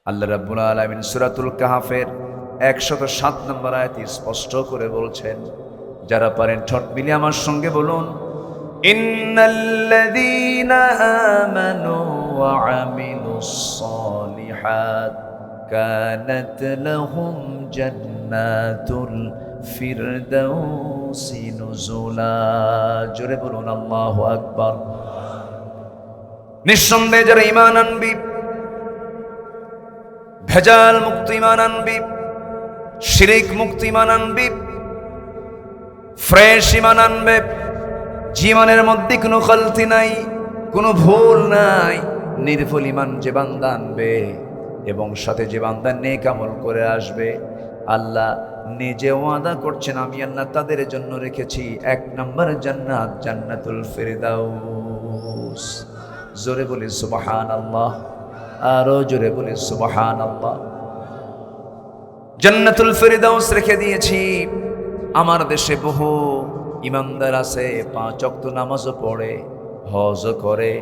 আল্লাহ রাব্বুল আলামিন সূরাতুল কাহফের 107 নম্বর আয়াতে স্পষ্ট করে বলছেন, যারা পারেন ঠোঁট মিলিয়ে আমার সঙ্গে বলুন, ইন্নাল্লাযীনা আমানু ওয়া আমিলুস সালিহাত কানাত লাহুম জান্নাতুল ফিরদাউসি নুজুলা। জোরে বলুন আল্লাহু আকবার। নিঃসন্দেহে যারা ঈমান আনবি, ভেজাল মুক্ত ঈমান আনবি, শিরিক মুক্ত ঈমান আনবি, ফ্রেশ ঈমান আনবে, জীবনের মধ্যে কোনো গলতি নাই, কোনো ভুল নাই, নির্ভুল ঈমান যে বান্দা আনবে এবং সাথে যে বান্দা নেক আমল করে আসবে, আল্লাহ নিজে ওয়াদা করছেন, আমি আল্লাহ তাদের জন্য রেখেছি 1 নম্বর জান্নাত, জান্নাতুল ফিরদাউস। জোরে বলি সুবহানাল্লাহ, আরো জোরে বলি সুবহানাল্লাহ। জান্নাতুল ফিরদাউস রেখে দিয়েছি। আমার দেশে বহু ইমানদার আছে, 5 ওয়াক্ত নামাজও পড়ে, হজও করে,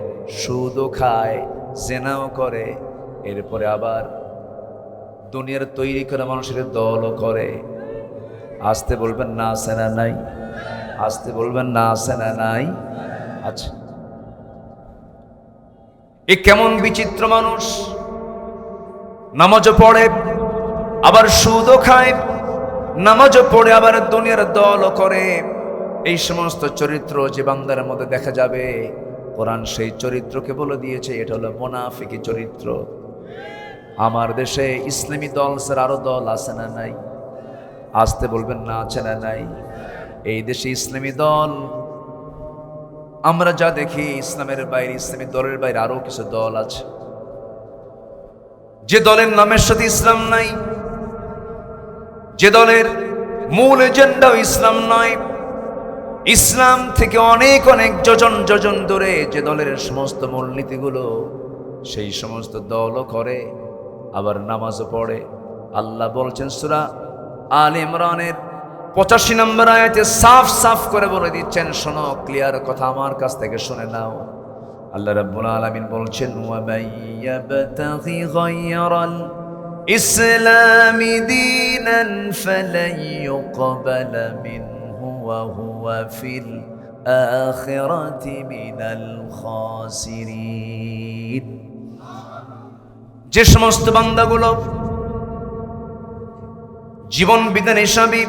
সুদও খায়, জিনাও করে, এরপরে আবার দুনিয়ার তৈরি করা মানুষের দলও করে। আসতে বলবেন না আছে না নাই? আসতে বলবেন না আছে না নাই? আচ্ছা, এ কেমন বিচিত্র মানুষ! নামাজও পড়ে, আবার সুদও খায়, নামাজও পড়ে, আবার দুনিয়ার দলও করে। এই সমস্ত চরিত্র যে বান্দার মধ্যে দেখা যাবে, কোরআন সেই চরিত্রকে বলে দিয়েছে এটা হলো মুনাফিকি চরিত্র। আমার দেশে ইসলামী দল স্যার আরো দল আছে না নাই? আসতে বলবেন না আছে না নাই? এই দেশে ইসলামী দল আমরা যা দেখি, ইসলামের বাইরে, ইসলামী দলের বাইরে আরো কিছু দল আছে, যে দলের নামের সাথে ইসলাম নাই, যে দলের মূল এজেন্ডাও ইসলাম নয়, ইসলাম থেকে অনেক অনেক যোজন যোজন দূরে যে দলের সমস্ত মূলনীতিগুলো, সেই সমস্ত দলও করে, আবার নামাজও পড়ে। আল্লাহ বলছেন সূরা আলে ইমরানের 85 নম্বর আয়াতে সাফ সাফ করে বলে দিচ্ছেন, শোনো, ক্লিয়ার কথা আমার কাছ থেকে শুনে নাও। আল্লাহ রাব্বুল আলামিন বলছেন, ওয়া মাইয়াবতাগি গায়রাল ইসলামি দীনান ফালান ইউকবালা মিনহু ওয়া হুয়া ফিল আখিরাতি মিনাল খাসিরিন। যে সমস্ত বান্দাগুলো জীবন বিধান হিসাবে,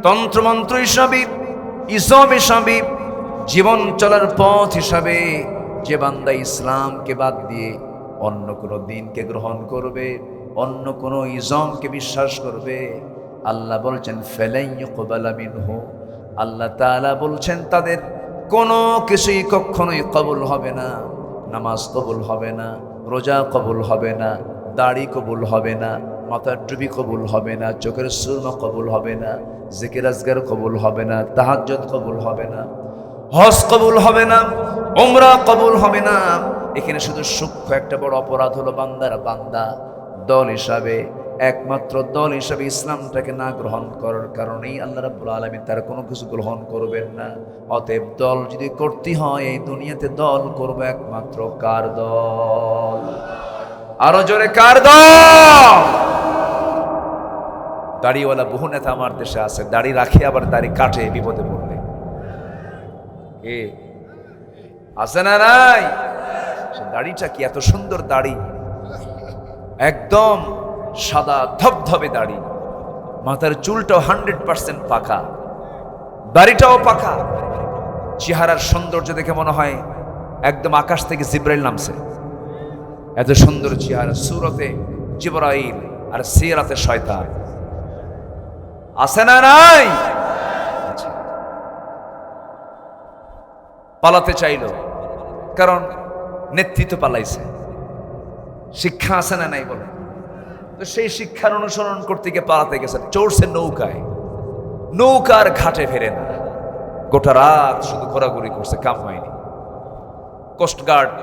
তন্ত্রমন্ত্র হিসাবে, ইসব হিসাবে, জীবন চলার পথ হিসাবে যে বান্দা ইসলামকে বাদ দিয়ে অন্য কোনো দিনকে গ্রহণ করবে, অন্য কোনো ইজমকে বিশ্বাস করবে, আল্লাহ বলছেন ফালান ইউকবালা মিনহু, আল্লাহ তাআলা বলছেন তাদের কোনো কিছুই কখনোই কবুল হবে না। নামাজ কবুল হবে না, রোজা কবুল হবে না, দাড়ি কবুল হবে না, মাথার টুপি কবুল হবে না, চোখের সুরমা কবুল হবে না, জিকির আজগার কবুল হবে না, তাহাজ্জুদ কবুল হবে না, হজ কবুল হবে না, উমরা কবুল হবে না। এখানে শুধু সূক্ষ্ম একটা বড় অপরাধ হলো বান্দা দল হিসাবে, একমাত্র দল হিসাবে ইসলামটাকে না গ্রহণ করার কারণেই আল্লাহ রাব্বুল আলামিন তার কোনো কিছু গ্রহণ করবেন না। অতএব দল যদি করতে হয়, এই দুনিয়াতে দল করবে একমাত্র কার দল? আরো জোরে কার দল? দাড়িওয়ালা বহু নেতা আমার দেশে আছে, দাড়ি রাখে আবার দাড়ি কাটে বিপদে পড়লে। কে আছে না নাই? দাড়িটা কি এত সুন্দর দাড়ি, একদম সাদা ধবধবে দাড়ি, মাথার চুলটাও 100% পাকা, দাড়িটাও পাকা, চেহারার সৌন্দর্য দেখে মনে হয় একদম আকাশ থেকে জিবরাইল নামছে, এত সুন্দর চেহারা, সুরতে জিবরাইল আর সিরাতে শয়তান। আছে না নাই? আচ্ছা, পালাতে চাইল, কারণ নেতৃত্ব পালাইছে। শিক্ষা আছে না নাই বলে? তো সেই শিক্ষার অনুসরণ করতে গিয়ে পালাতে গেছে, চড়ছে নৌকায়, নৌকার ঘাটে ফেরে না, গোটা রাত শুধু ঘোরাঘুরি করছে, কাম হয়নি। কোস্টগার্ড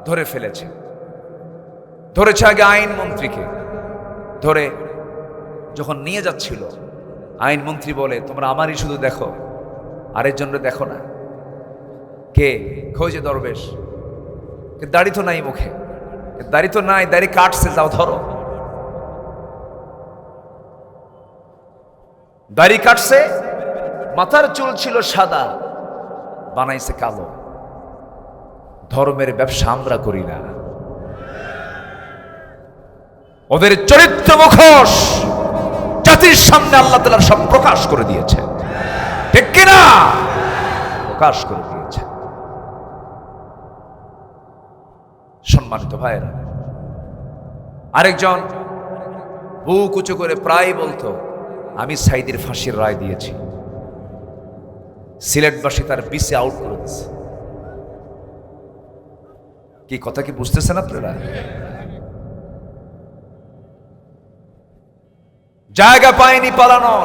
ধরে ফেলেছে, ধরেছে আগে আইনমন্ত্রীকে, ধরে যখন নিয়ে যাচ্ছিল আইনমন্ত্রী বলে, তোমরা আমারই শুধু দেখো, আরেকজনরে দেখো না। কে? খোঁজে দরবেশ, দাড়ি তো নাই মুখে, দাড়ি তো নাই, দাড়ি কাটছে, যাও ধরো। দাড়ি কাটছে, মাথার চুল ছিল সাদা, বানাইছে কালো। ধর্মের ব্যবসা আমরা করি না। ওদের চরিত্র মুখোশ জাতির সামনে আল্লাহ তাআলা সব প্রকাশ করে দিয়েছে, ঠিক কিনা? প্রকাশ করে দিয়েছে। সম্মানিত ভাইয়েরা, আরেকজন বুক উঁচু করে প্রায় বলতো, আমি সাইদির ফাঁসির রায় দিয়েছি, সিলেটবাসী তার বিসি আউট করে দিচ্ছে। কি কথা কি বুঝতেছেন আপনারা? জায়গা পায়নি পালানো।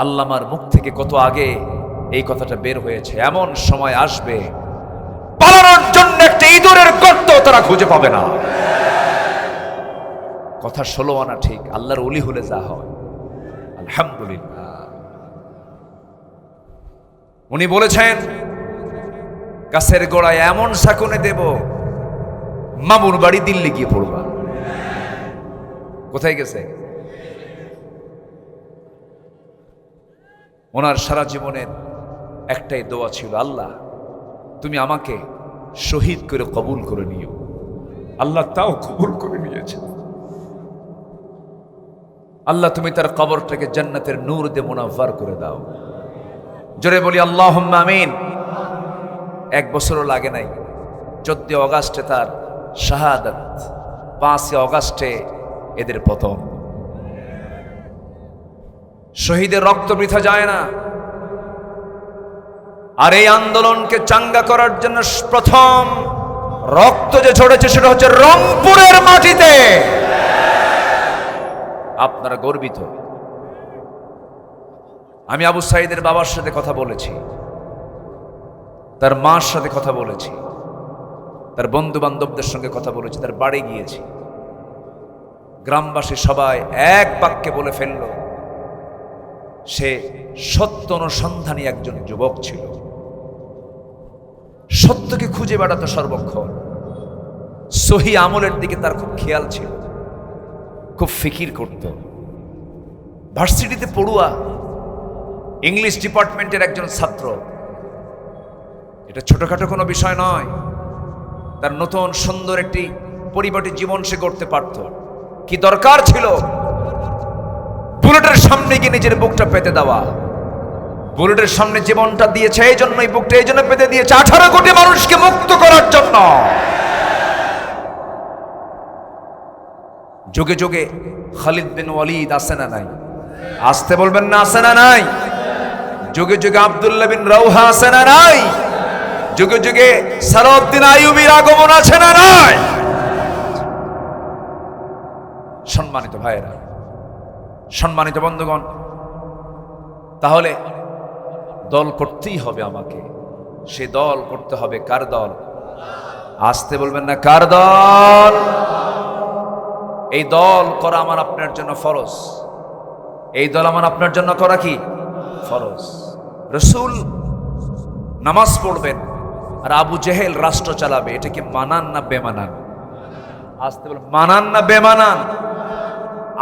আল্লামার মুখ থেকে কত আগে এই কথাটা বের হয়েছে, এমন সময় আসবে পালানোর জন্য একটা ইঁদুরের গর্ত তারা খুঁজে পাবে না। কথা 16 আনা ঠিক, আল্লাহর ওলি হলে যা হয়। আলহামদুলিল্লাহ। উনি বলেছেন, গাছের গোড়ায় এমন শাকুনে দেব, মামুর বাড়ি দিল্লি গিয়ে পড়বা। কোথায় গেছে? ওনার সারা জীবনের একটাই দোয়া ছিল, আল্লাহ তুমি আমাকে শহীদ করে কবুল করে নিও। আল্লাহ তাও কবুল করে নিয়েছেন। আল্লাহ তুমি তার কবরটাকে জান্নাতের নূর দিয়ে মুনাফার করে দাও। জোরে বলি আল্লাহুম্মা আমিন। 1 বছরও লাগে নাই, 14 অগাস্টে তার শাহাদাত, 5 অগাস্টে এদের পতন। শহীদের রক্ত বৃথা যায় না। আর এই আন্দোলনকে চাঙ্গা করার জন্য প্রথম রক্ত যে ঝরেছে সেটা হচ্ছে রংপুরের মাটিতে। আপনারা গর্বিত। আমি আবু সাইদের বাবার সাথে কথা বলেছি, তার মার সাথে কথা বলেছি, তার বন্ধু বান্ধবদের সঙ্গে কথা বলেছি, তার বাড়ি গিয়েছি। গ্রামবাসী সবাই এক বাক্যে বলে ফেলল, সে সত্য অনুসন্ধানী একজন যুবক ছিল। সত্যকে খুঁজে বেড়াতো সর্বক্ষণ। সহি আমলের দিকে তার খুব খেয়াল ছিল, খুব ফিকির করত। ভার্সিটিতে পড়ুয়া, ইংলিশ ডিপার্টমেন্টের একজন ছাত্র। এটা ছোটখাটো কোনো বিষয় নয়। তার নতুন সুন্দর একটি পরিপাটি জীবন সে গড়তে পারত। কি দরকার ছিল? বুলেটের সামনে গিয়ে নিজের বুকটা পেতে দেওয়া। বুলেটের সামনে জীবনটা দিয়েছে এই জন্য, এই বুকটা এই জন্য পেতে দিয়েছে 18 কোটি মানুষকে মুক্ত করার জন্য। যুগে যুগে খালিদ বিন ওয়ালিদ আছে না নাই? আসতে বলবেন না, আছে না নাই? যুগে যুগে আব্দুল্লাহ বিন রাওহা আছে না নাই? যুগে যুগে সালাউদ্দিন আইয়ুবীর আগমন আছে না নাই? সম্মানিত ভাইয়েরা, সম্মানিত বন্ধুগণ, তাহলে দল করতেই হবে আমাকে। সে দল করতে হবে কার দল? আসতে বলবেন না, কার দল? এই দল করা আমার আপনার জন্য ফরজ। এই দল আমার আপনার জন্য করা কি ফরজ। রাসূল নামাজ পড়বেন আর আবু জেহেল রাষ্ট্র চালাবে, এটা কি মানান না বেমানান? আসতে বল, মানান না বেমানান?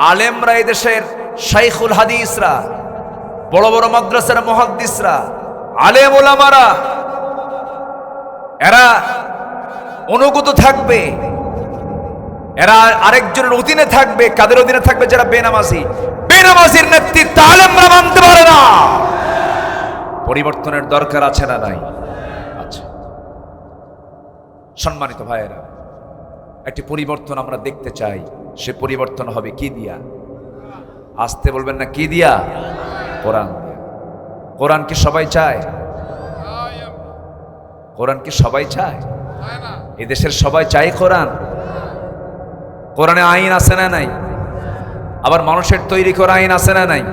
আলেমরা এই দেশের শাইখুল হাদিসরা, বড় বড় মাদ্রাসার মুহাদ্দিসরা, আলেম ওলামারা, এরা অনুগত থাকবে, এরা আরেকজনের অধীনে থাকবে। কাদের অধীনে থাকবে? যারা বেনামাজি। বেনামাজির নেতৃত্ব আলেমরা মানতে পারে না। পরিবর্তনের দরকার আছে না নাই? আচ্ছা, সম্মানিত ভাইয়েরা, একটি পরিবর্তন আমরা দেখতে চাই। সে পরিবর্তন হবে কি দিয়া? আসতে বলবেন না, কি দিয়া? কোরআন দিয়া। কোরআন কি সবাই চায়? কোরআন কি সবাই চায়? এদেশের সবাই চায় কোরআন? কোরআনে আইন আছে না নাই? আবার মানুষের তৈরি করা আইন আছে না নাই?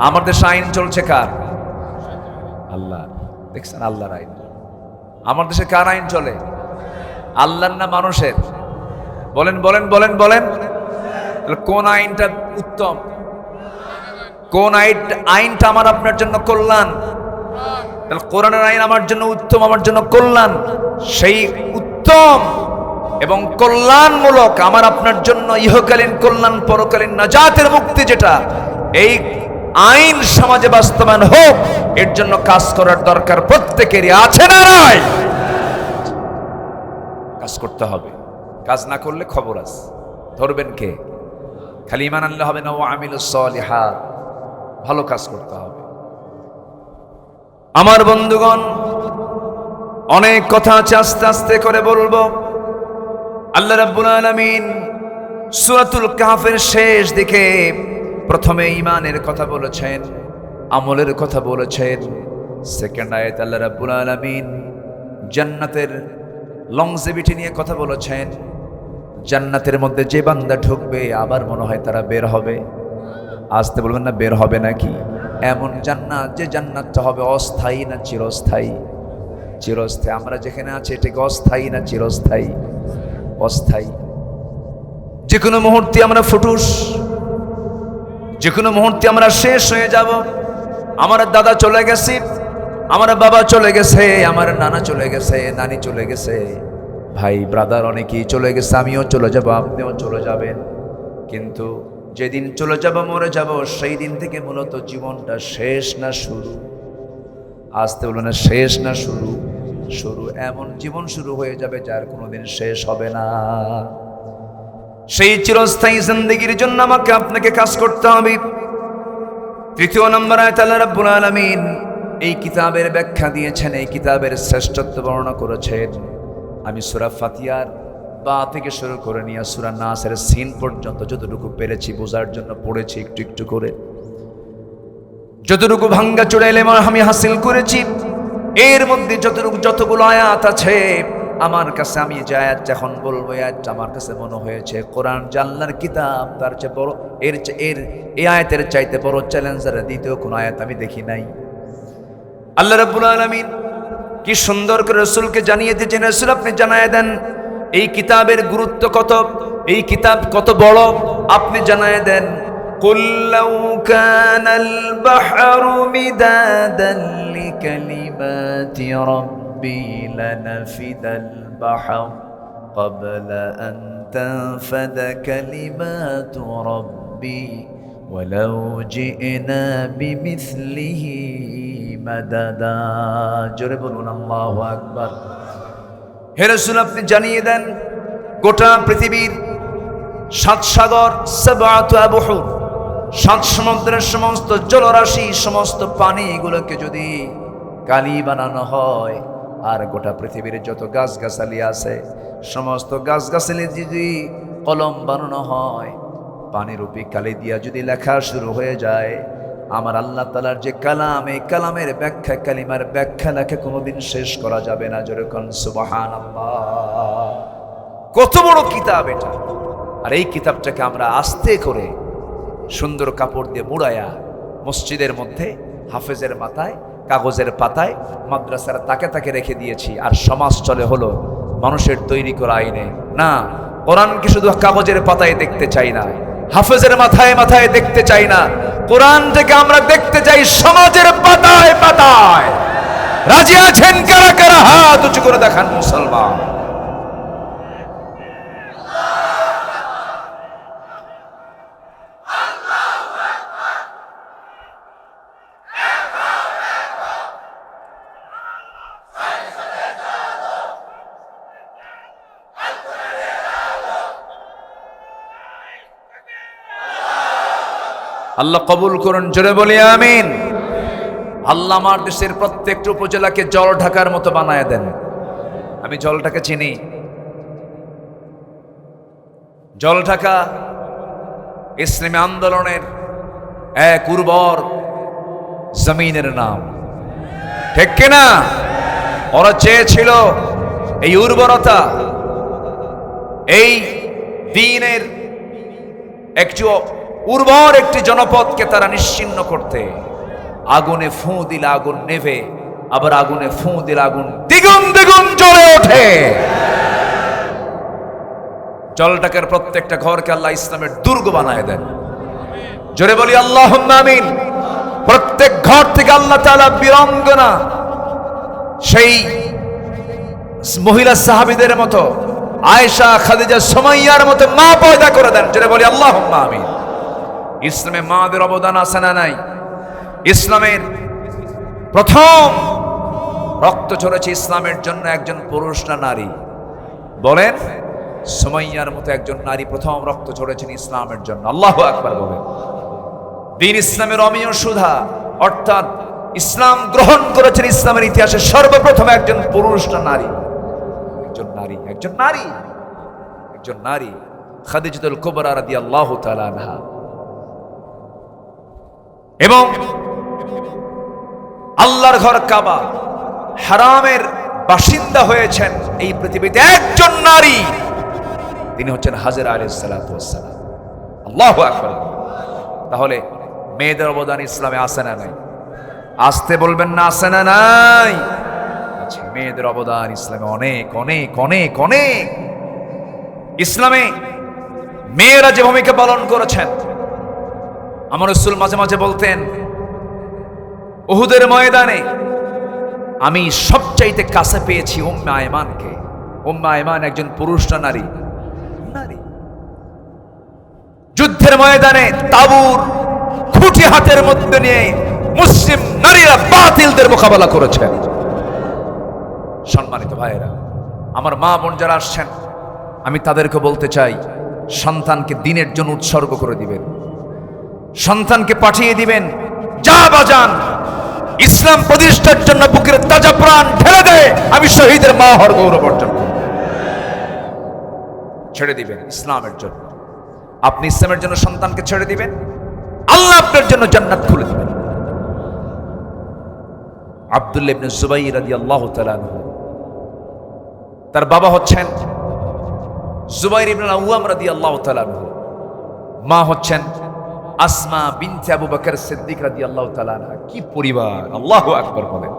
আমার দেশে আইন চলছে কার? আল্লাহ। দেখছেন, আল্লাহর আইন। আমার দেশে কার আইন চলে? আল্লাহর না মানুষের? বলেন বলেন বলেন বলেন। কোন আইনটা উত্তম? কোন আইনটা আমার আপনার জন্য কল্যাণ? কোরআনের আইন আমার জন্য উত্তম, আমার জন্য কল্যাণ। সেই উত্তম এবং কল্যাণমূলক, আমার আপনার জন্য ইহকালীন কল্যাণ, পরকালীন নাজাতের মুক্তি, যেটা এই আইন সমাজে বাস্তবায়ন হোক, এর জন্য কাজ করার দরকার প্রত্যেকেরই আছে না নাই? কাজ করতে হবে। কাজ না করলে খবর আছে, ধরবেন কে? খালি ঈমান আনলে হবে না, ও আমিলুস সলিহাত, ভালো কাজ করতে হবে। আমার বন্ধুগণ, অনেক কথা আছে, আস্তে আস্তে করে বলবো। আল্লাহ রাব্বুল আলামিন সূরাতুল কাহফের শেষ দিকে প্রথমে ঈমানের কথা বলেছেন, আমলের কথা বলেছেন। সেকেন্ড আয়াত আল্লাহ রাব্বুল আলামিন জান্নাতের লংজিভিটি নিয়ে কথা বলেছেন। জান্নাতের মধ্যে যে বান্দা ঢুকবে আবার মনে হয় তারা বের হবে। আসতে বলবেন না, বের হবে নাকি? এমন জান্নাত, যে জান্নাতটা হবে অস্থায়ী না চিরস্থায়ী? চিরস্থায়ী। আমরা যেখানে আছি এটা কি অস্থায়ী না চিরস্থায়ী? অস্থায়ী। যে কোনো মুহূর্তে আমরা ফুটুস, যে কোনো মুহূর্তে আমরা শেষ হয়ে যাব। আমার দাদা চলে গেছে, আমার বাবা চলে গেছে, আমার নানা চলে গেছে, নানি চলে গেছে, ভাই ব্রাদার অনেকেই চলে গেছে, আমিও চলে যাব, আপনিও চলে যাবেন। কিন্তু যেদিন চলে যাব, মরে যাব, সেই দিন থেকে মূলত জীবনটা শেষ না শুরু? আসতে বলো না, শেষ না শুরু? শুরু। এমন জীবন শুরু হয়ে যাবে যার কোনোদিন শেষ হবে না। সেই চিরস্থায়ী জিন্দেগির জন্য আমাকে আপনাকে কাজ করতে হবে। তৃতীয় নম্বর আয়াতে আল্লাহ রাব্বুল আলামিন এই কিতাবের ব্যাখ্যা দিয়েছেন, এই কিতাবের শ্রেষ্ঠত্ব বর্ণনা করেছেন। আমি সূরা ফাতিহার বা থেকে শুরু করে নিয়ে সূরা নাসের সিন পর্যন্ত যতটুকু পেরেছি বোঝার জন্য পড়েছি একটু একটু করে। যতটুকু ভাঙ্গা চোরা ইলম আমি হাসিল করেছি, এর মধ্যে যতগুলো আয়াত আছে, আমার কাছে, আমি যে আয়াত যখন বলবো, আয়াতটা আমার কাছে মনে হয়েছে কোরআন জানলার কিতাব, তার চেয়ে বড়, এই আয়াতের চাইতে বড় চ্যালেঞ্জার দ্বিতীয় কোনো আয়াত আমি দেখি নাই। আল্লাহ রাব্বুল আলামিন কি সুন্দর করে রাসূলকে জানিয়ে দিয়েছেন, রাসূল আপনি জানায় দেন এই কিতাবের গুরুত্ব কত, এই কিতাব কত বড়, আপনি জানায় দেন। কুল লাউ কানাল বাহরু মিদাদান লিকালিমাতি রাব্বি লানাফিদাল বাহর ক্বাবলা আন তানফাদা কালিমাতু রাব্বি ওয়ালাউ জি'না বিমিসলিহি মাদাদা। জোরে বলুন আল্লাহু আকবার। হে রাসূল আপনি জানিয়ে দেন, গোটা পৃথিবীর 7 সাগর, 7 আবহুর, 7 সমুদ্রের সমস্ত জলরাশি, সমস্ত পানি, এগুলোকে যদি কালি বানানো হয়, আর গোটা পৃথিবীর যত গাছগাছালি আছে, সমস্ত গাছগাছালি যদি কলম বানানো হয়, পানিরূপী কালি দিয়া যদি লেখা শুরু হয়ে যায়, আমার আল্লাহ তাআলার যে কালাম, এই কালামের ব্যাখ্যা, কালিমার ব্যাখ্যা লেখা কোনোদিন শেষ করা যাবে না। জোরে কোন সুবহানাল্লাহ। কত বড় কিতাব এটা! আর এই কিতাবটাকে আমরা আস্তে করে সুন্দর কাপড় দিয়ে মুড়াইয়া মসজিদের মধ্যে হাফেজের মাথায় কাগজের পাতায় মাদ্রাসার তাকে তাকে রেখে দিয়েছি। আর সমাজ চলে হলো মানুষের তৈরি করা আইনে। না, কোরআনকে শুধু কাগজের পাতায় দেখতে চাই না, হাফেজের মাথায় মাথায় দেখতে চাই না, কোরআন থেকে আমরা দেখতে চাই সমাজের পাতায় পাতায়। রাজি আছেন কারা কারা? হাত উঁচু করে দেখান মুসলমান। আল্লাহ কবুল করুন, জোরে বলি আমিন। আল্লাহ আমার দেশের প্রত্যেকটা উপজেলাকে জল ঢাকার মতো বানায় দেন। আমি জলঢাকা চিনি। জলঢাকা ইসলামী আন্দোলনের এক উর্বর জমিনের নাম, ঠিক কিনা? ওরা চেয়েছিল এই উর্বরতা, এই দ্বীনের একটু উর্বর একটি জনপদকে তারা নিশ্চিহ্ন করতে। আগুনে ফু দিলে আগুন নেভে, আবার আগুনে ফু দিলে আগুন দ্বিগুণ দ্বিগুণ জ্বলে ওঠে। জলঢাকার প্রত্যেকটা ঘরকে আল্লাহ ইসলামের দুর্গ বানায় দেন। জোরে বলি আল্লাহুম্মা আমিন। প্রত্যেক ঘর থেকে আল্লাহ তাআলা বীরাঙ্গনা, সেই মহিলা সাহাবীদের মতো আয়েশা, খাদিজা, সুমাইয়ার মতো মা পয়দা করে দেন। যেটা বলি আল্লাহুম্মা আমিন। ইসলামে মাদের অবদান আছে না নাই? ইসলামের প্রথম রক্ত ঝরেছে ইসলামের জন্য একজন পুরুষ না নারী? বলেন। সুমাইয়ার মতো একজন নারী প্রথম রক্ত ঝরেছেন ইসলামের জন্য। আল্লাহু আকবার বলেন। দ্বীন ইসলামের অমীয় সুধা, অর্থাৎ ইসলাম গ্রহণ করেছেন ইসলামের ইতিহাসে সর্বপ্রথম একজন পুরুষ না নারী? একজন নারী, একজন নারী, একজন নারী, খাদিজাতুল কুবরা রাদিয়াল্লাহু তাআলা আনহা। এবং আল্লাহর ঘর কাবা, হারামের বাসিন্দা হয়েছেন এই পৃথিবীতে একজন নারী, তিনি হচ্ছেন হাজেরা আলাইহিস সালাতু ওয়াস সালাম। আল্লাহু আকবার। তাহলে মেয়েদের অবদান ইসলামে আছে না নাই? আসতে বলবেন না, আছে না নাই? আচ্ছা, মেয়েদের অবদান ইসলামে অনেক অনেক অনেক অনেক। ইসলামে মেয়েরা যে ভূমিকা পালন করেছেন, আমার রাসূল মাঝে মাঝে বলতেন, উহুদের ময়দানে আমি সবচাইতে কাছে পেয়েছি উম্মে আয়মানকে। উম্মে আয়মান একজন পুরুষ না নারী? নারী। যুদ্ধের ময়দানে তাবুর খুঁটি হাতের মধ্যে নিয়ে মুসলিম নারীরা বাতিলদের মোকাবেলা করেছেন। সম্মানিত ভাইয়েরা, আমার মা বোন যারা আসছেন, আমি তাদেরকে বলতে চাই, সন্তানকে দ্বীনের জন্য উৎসর্গ করে দিবেন, সন্তানকে পাঠিয়ে দিবেন, যা বাজান ইসলাম প্রতিষ্ঠার জন্য বুকের তাজা প্রাণ ঢেলে দেয়, আমি শহীদের মা হওয়ার গৌরব অর্জন করব। ছেড়ে দিবেন ইসলামের জন্য। আপনি ইসলামের জন্য সন্তানকে ছেড়ে দিবেন, আল্লাহ আপনার জন্য জান্নাত খুলে দিবেন। আব্দুল্লাহ ইবনে জুবাইর রাদিয়াল্লাহু তাআলা আনহু, তার বাবা হচ্ছেন জুবাইর ইবনে আওয়াম রাদিয়াল্লাহু তাআলা আনহু, মা হচ্ছেন আসমা বিনতে আবু বকর সিদ্দিক রাদিয়াল্লাহু তাআলা আনহা। কি পরিবার! আল্লাহু আকবার বলেন।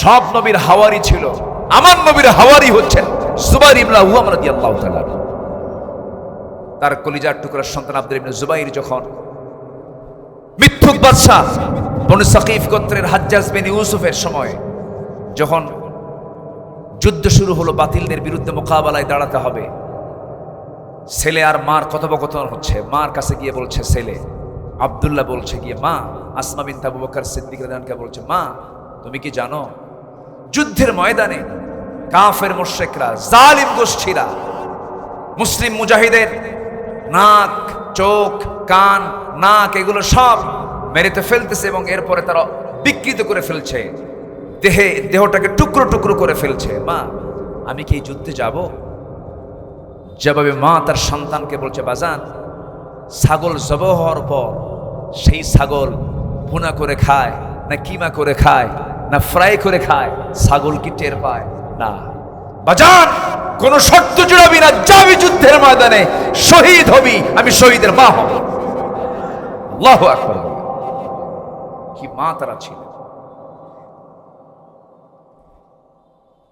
সব নবীর হাওয়ারি ছিল, আমার নবীর হাওয়ারি হচ্ছেন জুবাইর ইবনে আওয়াম রাদিয়াল্লাহু তাআলা আনহু। তার কলিজার টুকরার সন্তান আব্দুল্লাহ ইবনে জুবাইর যখন মিথ্যুক বাদশা বনু সাকিফ গোত্রের হাজ্জাজ বিন ইউসুফের সময় যখন যুদ্ধ শুরু হলো, বাতিলদের বিরুদ্ধে মোকাবেলায় দাঁড়াতে হবে, ছেলে আর মার কথোপকথন হচ্ছে। মার কাছে গিয়ে বলছে ছেলে, আব্দুল্লাহ বলছে গিয়ে মা আসমা বিনতে আবু বকর সিদ্দিক রাদিয়াল্লাহু আনহা বলছে, মা তুমি কি জানো যুদ্ধের ময়দানে কাফের মুশরিকরা, জালিম গোষ্ঠীরা মুসলিম মুজাহিদের নাক, চোখ, কান, নাক এগুলো সব মেরেতে ফেলতেছে এবং এরপরে তারা বিকৃত করে ফেলছে, দেহটাকে টুকরো টুকরো করে ফেলছে। মা আমি কি এই যুদ্ধে যাব? জবাবে মা তার সন্তানকে বলছে, বাজান ছাগল জবাই হওয়ার পর সেই ছাগল ভুনা করে খায় না কিমা করে খায় না ফ্রাই করে খায়, ছাগল কি টের পায় না? বাজান কোন শর্ত জুড়াবি না, যাবি যুদ্ধের ময়দানে, শহীদ হবি, আমি শহীদের মা হব। আল্লাহু আকবার। কি মা তারা ছিল!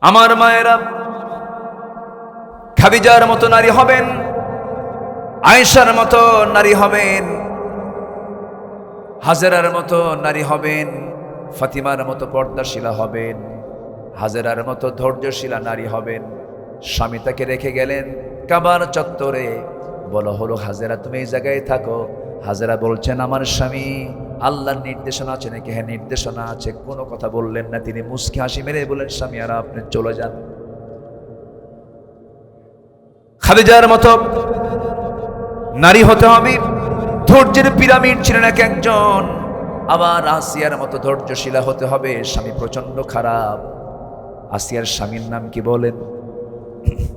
আমার মায়েরা খাদিজার মতো নারী হবেন, আয়েশার মতো নারী হবেন, হাজেরার মতো নারী হবেন, ফাতিমার মতো পর্দাশীলা হবেন, হাজেরার মতো ধৈর্যশীলা নারী হবেন। স্বামী তাকে রেখে গেলেন কাবার চত্বরে, বলা হলো হাজেরা তুমি এই জায়গায় থাকো। হাজেরা বলছেন, আমার স্বামী আল্লাহর নির্দেশনা আছে নাকি? হ্যাঁ নির্দেশনা আছে। কোনো কথা বললেন না তিনি, মুচকি হাসি মেরে বলেন, স্বামী আর আপনি চলে যান। খাদিজার মতো নারী হতে হবে, ধৈর্যের পিরামিড ছিলেন এক একজন। আবার আসিয়ার মতো ধৈর্যশীলা হতে হবে। স্বামী প্রচন্ড খারাপ। আসিয়ার স্বামীর নাম কি বলেন?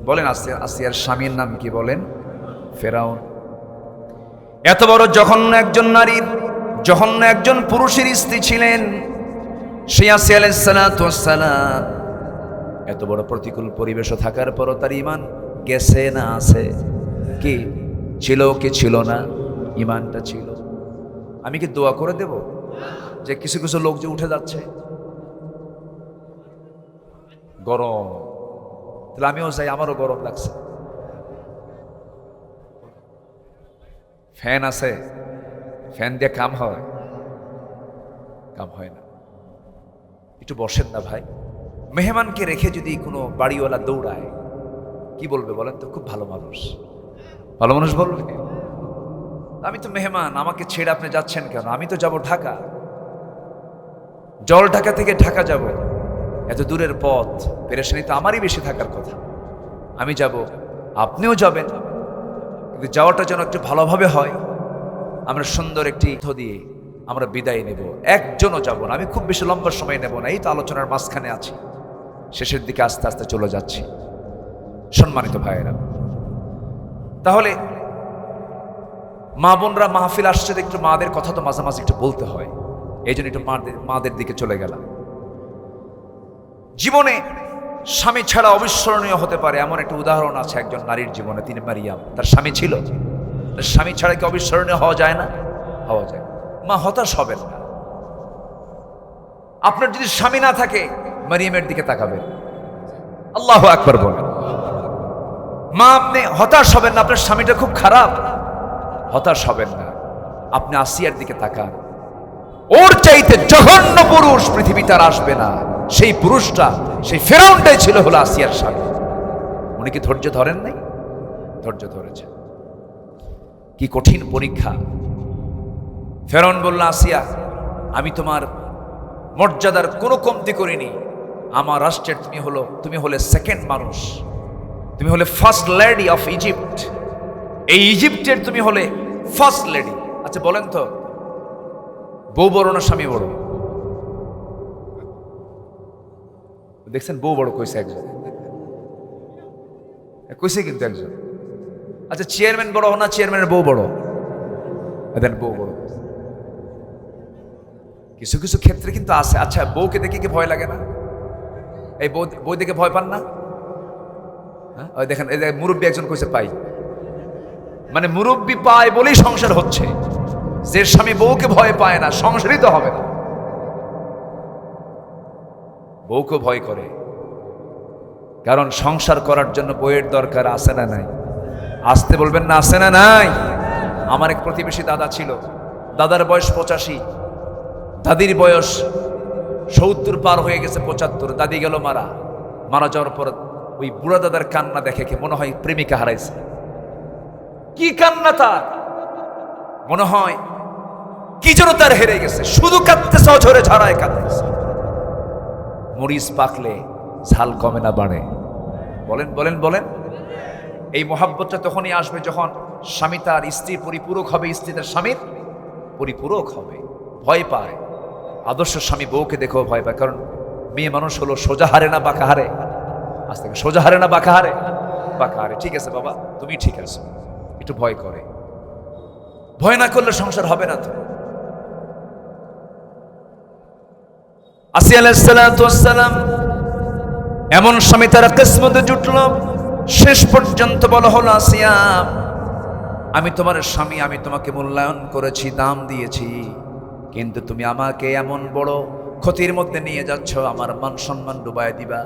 বলেন আসিয়ার স্বামীর নাম কি বলেন? ফেরাউন। এত বড় জঘন্য একজন নারী, জঘন্য একজন পুরুষের স্ত্রী ছিলেন সেই আসিয়া আলাইহিস সালাতু ওয়াস সালাম। এত বড় প্রতিকূল পরিবেশে থাকার পরও তার ঈমান গেছে না আছে? কি ছিল কি ছিল না? ঈমানটা ছিল। আমি কি দোয়া করে দেব যে কিছু কিছু লোক যে উঠে যাচ্ছে গরম, তাহলে আমিও যাই, আমারও গরম লাগছে। ফ্যান আছে, ফ্যান দিয়ে কাম হয়? কাম হয় না। একটু বসেন না ভাই। মেহমানকে রেখে যদি কোনো বাড়িওয়ালা দৌড়ায়, কি বলবে বলেন তো? খুব ভালো মানুষ। ভালো মানুষ বলবে? আমি তো মেহমান, আমাকে ছেড়ে আপনি যাচ্ছেন কেন? আমি তো যাব ঢাকা, জল ঢাকা থেকে ঢাকা যাব, এত দূরের পথ, পেরেশানি তো আমারই বেশি থাকার কথা। আমি যাব, আপনিও যাবেন, কিন্তু যাওয়াটা যেন একটু ভালোভাবে হয়। আমরা সুন্দর একটি দিয়ে আমরা বিদায় নেব, একজনও যাব না। আমি খুব বেশি লম্বা সময় নেব না, এই তো আলোচনার মাঝখানে আছি, শেষের দিকে আস্তে আস্তে চলে যাচ্ছি। সম্মানিত ভাইয়েরা, তাহলে মা বোনরা মাহফিল আসছে, একটু মাদের কথা তো মাঝে মাঝে একটু বলতে হয়, এই জন্য একটু মাদের দিকে চলে গেলাম। জীবনে স্বামী ছাড়া অবিস্মরণীয় হতে পারে এমন একটা উদাহরণ আছে একজন নারীর জীবনে, তিনি মারিয়াম। তার স্বামী ছিল, তার স্বামী ছাড়া কি অবিস্মরণীয় হওয়া যায় না? হওয়া যায়। মা হতাশ হবেন না। আপনার যদি স্বামী না থাকে, মারিয়ামের দিকে তাকাবেন, আল্লাহু আকবার বলেন। মা, আপনি হতাশ হবেন না, আপনার স্বামীটা খুব খারাপ, হতাশ হবেন না। আপনি আসিয়ার দিকে তাকান, ওর চাইতে জঘন্য পুরুষ পৃথিবীতে আর আসবে না। সেই পুরুষটা, সেই ফেরাউনটাই ছিল হলো আসিয়ার স্বামী। উনি কি ধৈর্য ধরেন নাই? ধৈর্য ধরেছেন। কি কঠিন পরীক্ষা। ফেরাউন বলল, আসিয়া, আমি তোমার মর্যাদার কোনো কমতি করিনি। আমার রাষ্ট্রের তুমি হলে সেকেন্ড মানুষ, তুমি হলে ফার্স্ট লেডি অফ ইজিপ্ট। এই ইজিপ্টের তুমি হলে ফার্স্ট লেডি। আচ্ছা বলেন তো, বউ বড় না স্বামী বড়? দেখছেন, বউ বড় কইছে একজন, কইছে কিন্তু একজন। আচ্ছা, চেয়ারম্যান বড় না চেয়ারম্যানের বউ বড়? দেন বউ বড়। কিছু কিছু ক্ষেত্রে কিন্তু আছে। আচ্ছা, বউকে দেখে কি ভয় লাগে না? এই বউ দেখে ভয় পান না? হ্যাঁ, ওই দেখেন, এই মুরব্বী একজন কইছে পাই, মানে মুরব্বী পায় বলেই সংসার হচ্ছে। যে স্বামী বউকে ভয় পায় না, সংসারই তো হবে না। বউকে ভয় করে, কারণ সংসার করার জন্য বউয়ের দরকার আছে না নাই? আসতে বলবেন না, আছে না নাই? আমার এক প্রতিবেশী দাদা ছিল, দাদার বয়স 85, দাদির বয়স 70 পার হয়ে গেছে, 75। দাদি গেল মারা যাওয়ার পর ওই বুড়া দাদার কান্না দেখে কি মনে হয় প্রেমিকা হারাইছে। কি কান্না তার! মনে হয় কি যেন তার হেরে গেছে, শুধু কাঁদতেছে, অঝরে ঝাড়ায় কাঁদতেছে। মরিচ পাকলে ঝাল কমে না বাড়ে? বলেন বলেন বলেন। এই মোহাব্বতটা তখনই আসবে যখন স্বামী তার স্ত্রী পরিপূরক হবে, স্ত্রী তার স্বামীর পরিপূরক হবে। ভয় পায়, আদর্শ স্বামী বউকে দেখেও ভয় পায়, কারণ মেয়ে মানুষ হলো সোজা হারে না বাঁকা হারে। আজ থেকে সোজা হারে না বাঁকা হারে? বাঁকা হারে। ঠিক আছে বাবা, তুমি ঠিক আছো, একটু ভয় করে। ভয় না করলে সংসার হবে না তো। আসিয়া আলাইহিস সালাম এমন স্বামী তারা কিসমতে জুটল, শেষ পর্যন্ত বলা হলো, আসিয়া, আমি তোমার স্বামী, আমি তোমাকে মূল্যায়ন করেছি, দাম দিয়েছি, কিন্তু তুমি আমাকে এমন বড় ক্ষতির মধ্যে নিয়ে যাচ্ছ, আমার মান সম্মান ডুবাই দিবা,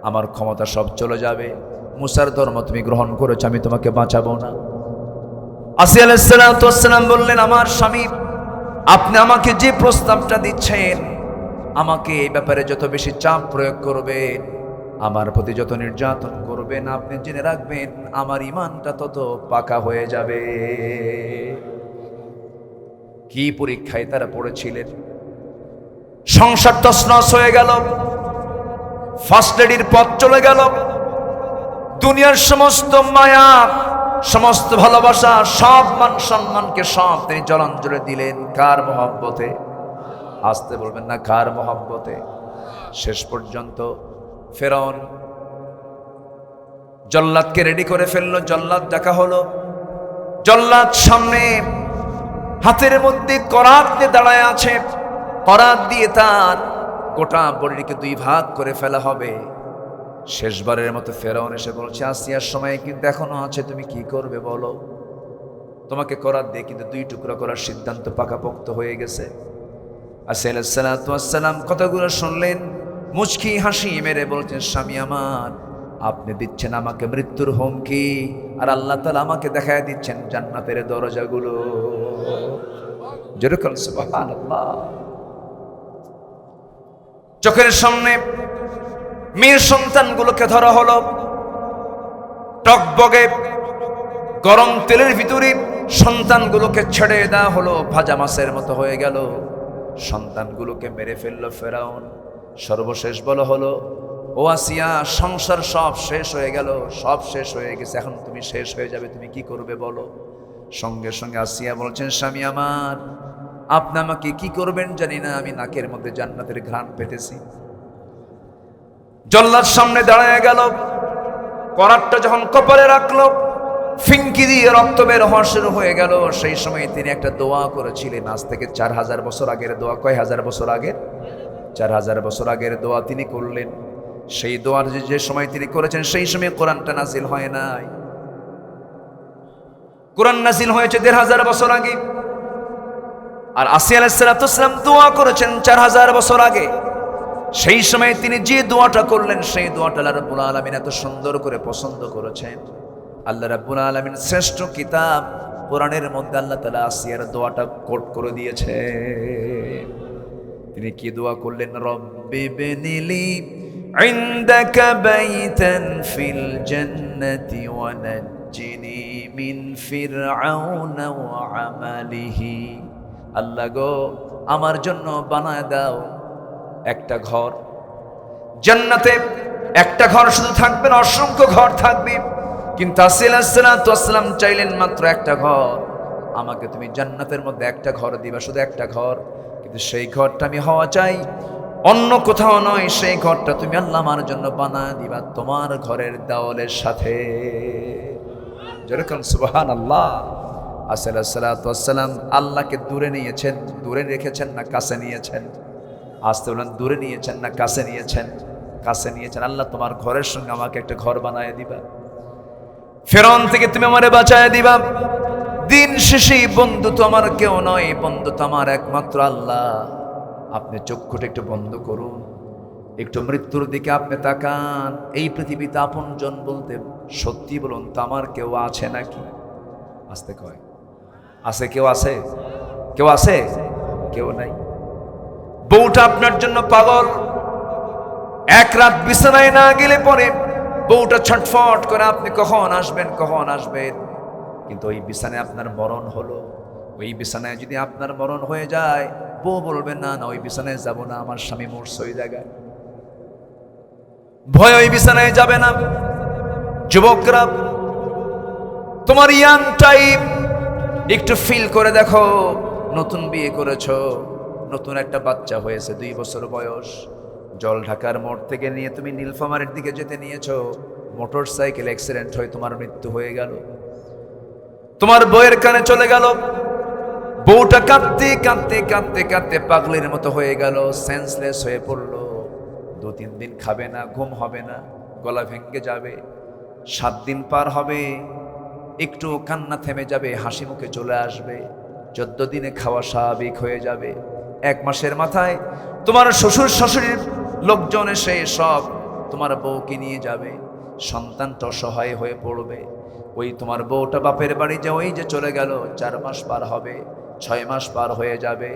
আমার ক্ষমতা সব চলে যাবে। মুসার ধর্ম তুমি গ্রহণ করেছো, আমি তোমাকে বাঁচাবো না। আসিয়া আলাইহিস সালাম বললেন, আমার স্বামী, আপনি আমাকে যে প্রস্তাবটা দিচ্ছেন, আমাকে এই ব্যাপারে যত বেশি চাপ প্রয়োগ করবে, আমার প্রতি যত নির্যাতন করবেন, আপনি জেনে রাখবেন আমার ঈমানটা তত পাকা হয়ে যাবে। কি পরীক্ষায় তারা পড়েছিলেন! সংসার তছনছ হয়ে গেল, ফার্স্ট লেডির পথ চলে গেল, দুনিয়ার সমস্ত মায়া, সমস্ত ভালোবাসা, সব মান সম্মানকে সব তিনি জলাঞ্জলি দিলেন। কার মহব্বতে? আসতে বলবেন না, কার মহব্বতে? শেষ পর্যন্ত ফেরাউন জল্লাদকে রেডি করে ফেললো। জল্লাদ দেখা হলো, জল্লাদ সামনে হাতের মধ্যে করাত দিয়ে দাঁড়ায় আছে। করাত দিয়ে তার গোটা বডিকে 2 ভাগ করে ফেলা হবে। শেষবারের মতো ফেরাউন এসে বলছে, আসিয়ার সময় কিন্তু এখনো আছে, তুমি কি করবে বলো? তোমাকে করাত দিয়ে কিন্তু 2 টুকরা করার সিদ্ধান্ত পাকাপোক্ত হয়ে গেছে। আসিয়া আলাইহিস সালাম কথাগুলো শুনলেন, মুচকি হাসি মেরে বলছেন, স্বামী আমার, আপনি দিচ্ছেন আমাকে মৃত্যুর হুমকি, আর আল্লাহ তাআলা আমাকে দেখায় দিচ্ছেন জান্নাতের দরজাগুলো। যেরকম সুবহানাল্লাহ। চোখের সামনে মেয়ের সন্তানগুলোকে ধরা হলো, টকবগে গরম তেলের ভিতরে সন্তানগুলোকে ছেড়ে দেওয়া হলো, ভাজা মাছের মতো হয়ে গেল। সন্তানগুলোকে মেরে ফেললো ফেরাউন। সর্বশেষ বলা হলো, ও আসিয়া, সংসার সব শেষ হয়ে গেল, সব শেষ হয়ে গেছে, এখন তুমি শেষ হয়ে যাবে, তুমি কি করবে বলো? সঙ্গে সঙ্গে আসিয়া বলছেন, স্বামী আমার, আপনি আমাকে কি করবেন জানি না, আমি নাকের মধ্যে জান্নাতের ঘ্রাণ পেতেছি। জল্লাদ সামনে দাঁড়ায় গেল, করাতটা যখন কপালে রাখলো, ফিঙ্কি দিয়ে রক্ত বের হওয়া শুরু হয়ে গেল। সেই সময় তিনি একটা দোয়া করেছিলেন, আজ থেকে 4000 বছর আগের দোয়া। কয় হাজার বছর আগের? 4000 বছর আগের দোয়া তিনি করলেন। সেই দোয়ার যে সময় তিনি করেছেন, সেই সময় কোরআনটা নাজিল হয় নাই। কোরআন নাজিল হয়েছে 1500 বছর আগে। আর আসিয়া আলাইহিস সালাম দোয়া করেছেন 4000 বছর আগে। সেই সময় তিনি যে দোয়াটা করলেন, সেই দোয়াটা আল্লাহ রাব্বুল আলামিন এত সুন্দর করে পছন্দ করেছেন। আল্লাহ রাব্বুল আলামিন শ্রেষ্ঠ কিতাব কোরআনের মধ্যে আল্লাহ তাআলা আসিয়ার দোয়াটা কোট করে দিয়েছে। তিনি কি দোয়া করলেন? রব্বি বিনিলি ইনদাকা বাইতান ফিল জান্নাতি ওয়া নাজ্জিনি মিন ফিরআউনা ওয়া আমালিহি। আল্লাহ গো, আমার জন্য বানায় দাও একটা ঘর জান্নাতে। একটা ঘর শুধু থাকবে না, অসংখ্য ঘর থাকবে, কিন্তু আসিয়া আলাইহিস সালাম চাইলেন মাত্র একটা ঘর। আমাকে তুমি জান্নাতের মধ্যে একটা ঘর দিবা, শুধু একটা ঘর, কিন্তু সেই ঘরটা আমি হওয়া চাই অন্য কোথাও নয়। সেই ঘরটা তুমি আল্লাহ আমার জন্য বানায় দিবা তোমার ঘরের দেওয়ালের সাথে। যেরকম সুবহানাল্লাহ। আসিয়া আলাইহিস সালাম আল্লাহকে দূরে নিয়েছেন, দূরে রেখেছেন না কাছে নিয়েছেন? আসতে বলেন, দূরে নিয়েছেন না কাছে নিয়েছেন? কাছে নিয়েছেন। আল্লাহ তোমার ঘরের সঙ্গে আমাকে একটা ঘর বানায় দিবা, ফেরাউন থেকে তুমি আমারে বাঁচায় দিবা। দিন শেষে বন্ধু তো আমার কেউ নয়, বন্ধু তো আমার একমাত্র আল্লাহ। আপনি চক্ষুটা একটু বন্ধ করুন, একটু মৃত্যুর দিকে আপনি তাকান। এই পৃথিবীতে আপনজন বলতে সত্যি বলুন তো আমার কেউ আছে নাকি? আসতে কয়, আছে? কেউ আছে? কেউ আছে? কেউ নাই। বউটা আপনার জন্য পাগল। এক রাত বিছানায় না গেলে পরে বউটা ছটফট করে, আপনি কখন আসবেন, কখন আসবেন। কিন্তু ওই বিছানায় আপনার মরণ হলো। ওই বিছানায় যদি আপনার মরণ হয়ে যায়, বউ বলবেন না না ওই বিছানায় যাব না, আমার স্বামী মরছে ওই জায়গায়। ভয় ওই বিছানায় যাবে না। যুবকরা, তোমার ইয়াং টাইম একটু ফিল করে দেখো, নতুন বিয়ে করেছো, নতুন একটা বাচ্চা হয়েছে, 2 বছর বয়স। জল ঢাকার মোড় থেকে নিয়ে তুমি নীলফামারীর দিকে যেতে নিয়েছো, মোটর সাইকেল অ্যাক্সিডেন্ট হয়ে তোমার মৃত্যু হয়ে গেল। তোমার বউয়ের কানে চলে গেল। বউটা কাঁদতে কাঁদতে কাঁদতে কাঁদতে পাগলের মতো হয়ে গেল, সেন্সলেস হয়ে পড়লো। 2-3 দিন খাবে না, ঘুম হবে না, গলা ভেঙে যাবে। 7 দিন পার হবে, একটু কান্না থেমে যাবে, হাসি মুখে চলে আসবে। 14 দিনে খাওয়া স্বাভাবিক হয়ে যাবে। 1 মাসের মাথায় তোমার শ্বশুর শাশুড়ির লোকজন এসে সব তোমার বউকে নিয়ে যাবে। সন্তানটা অসহায় হয়ে পড়বে। ওই তোমার বউটা বাপের বাড়ি যে ওই যে চলে গেল, 4 মাস পার হবে, 6 মাস পার হয়ে যাবে।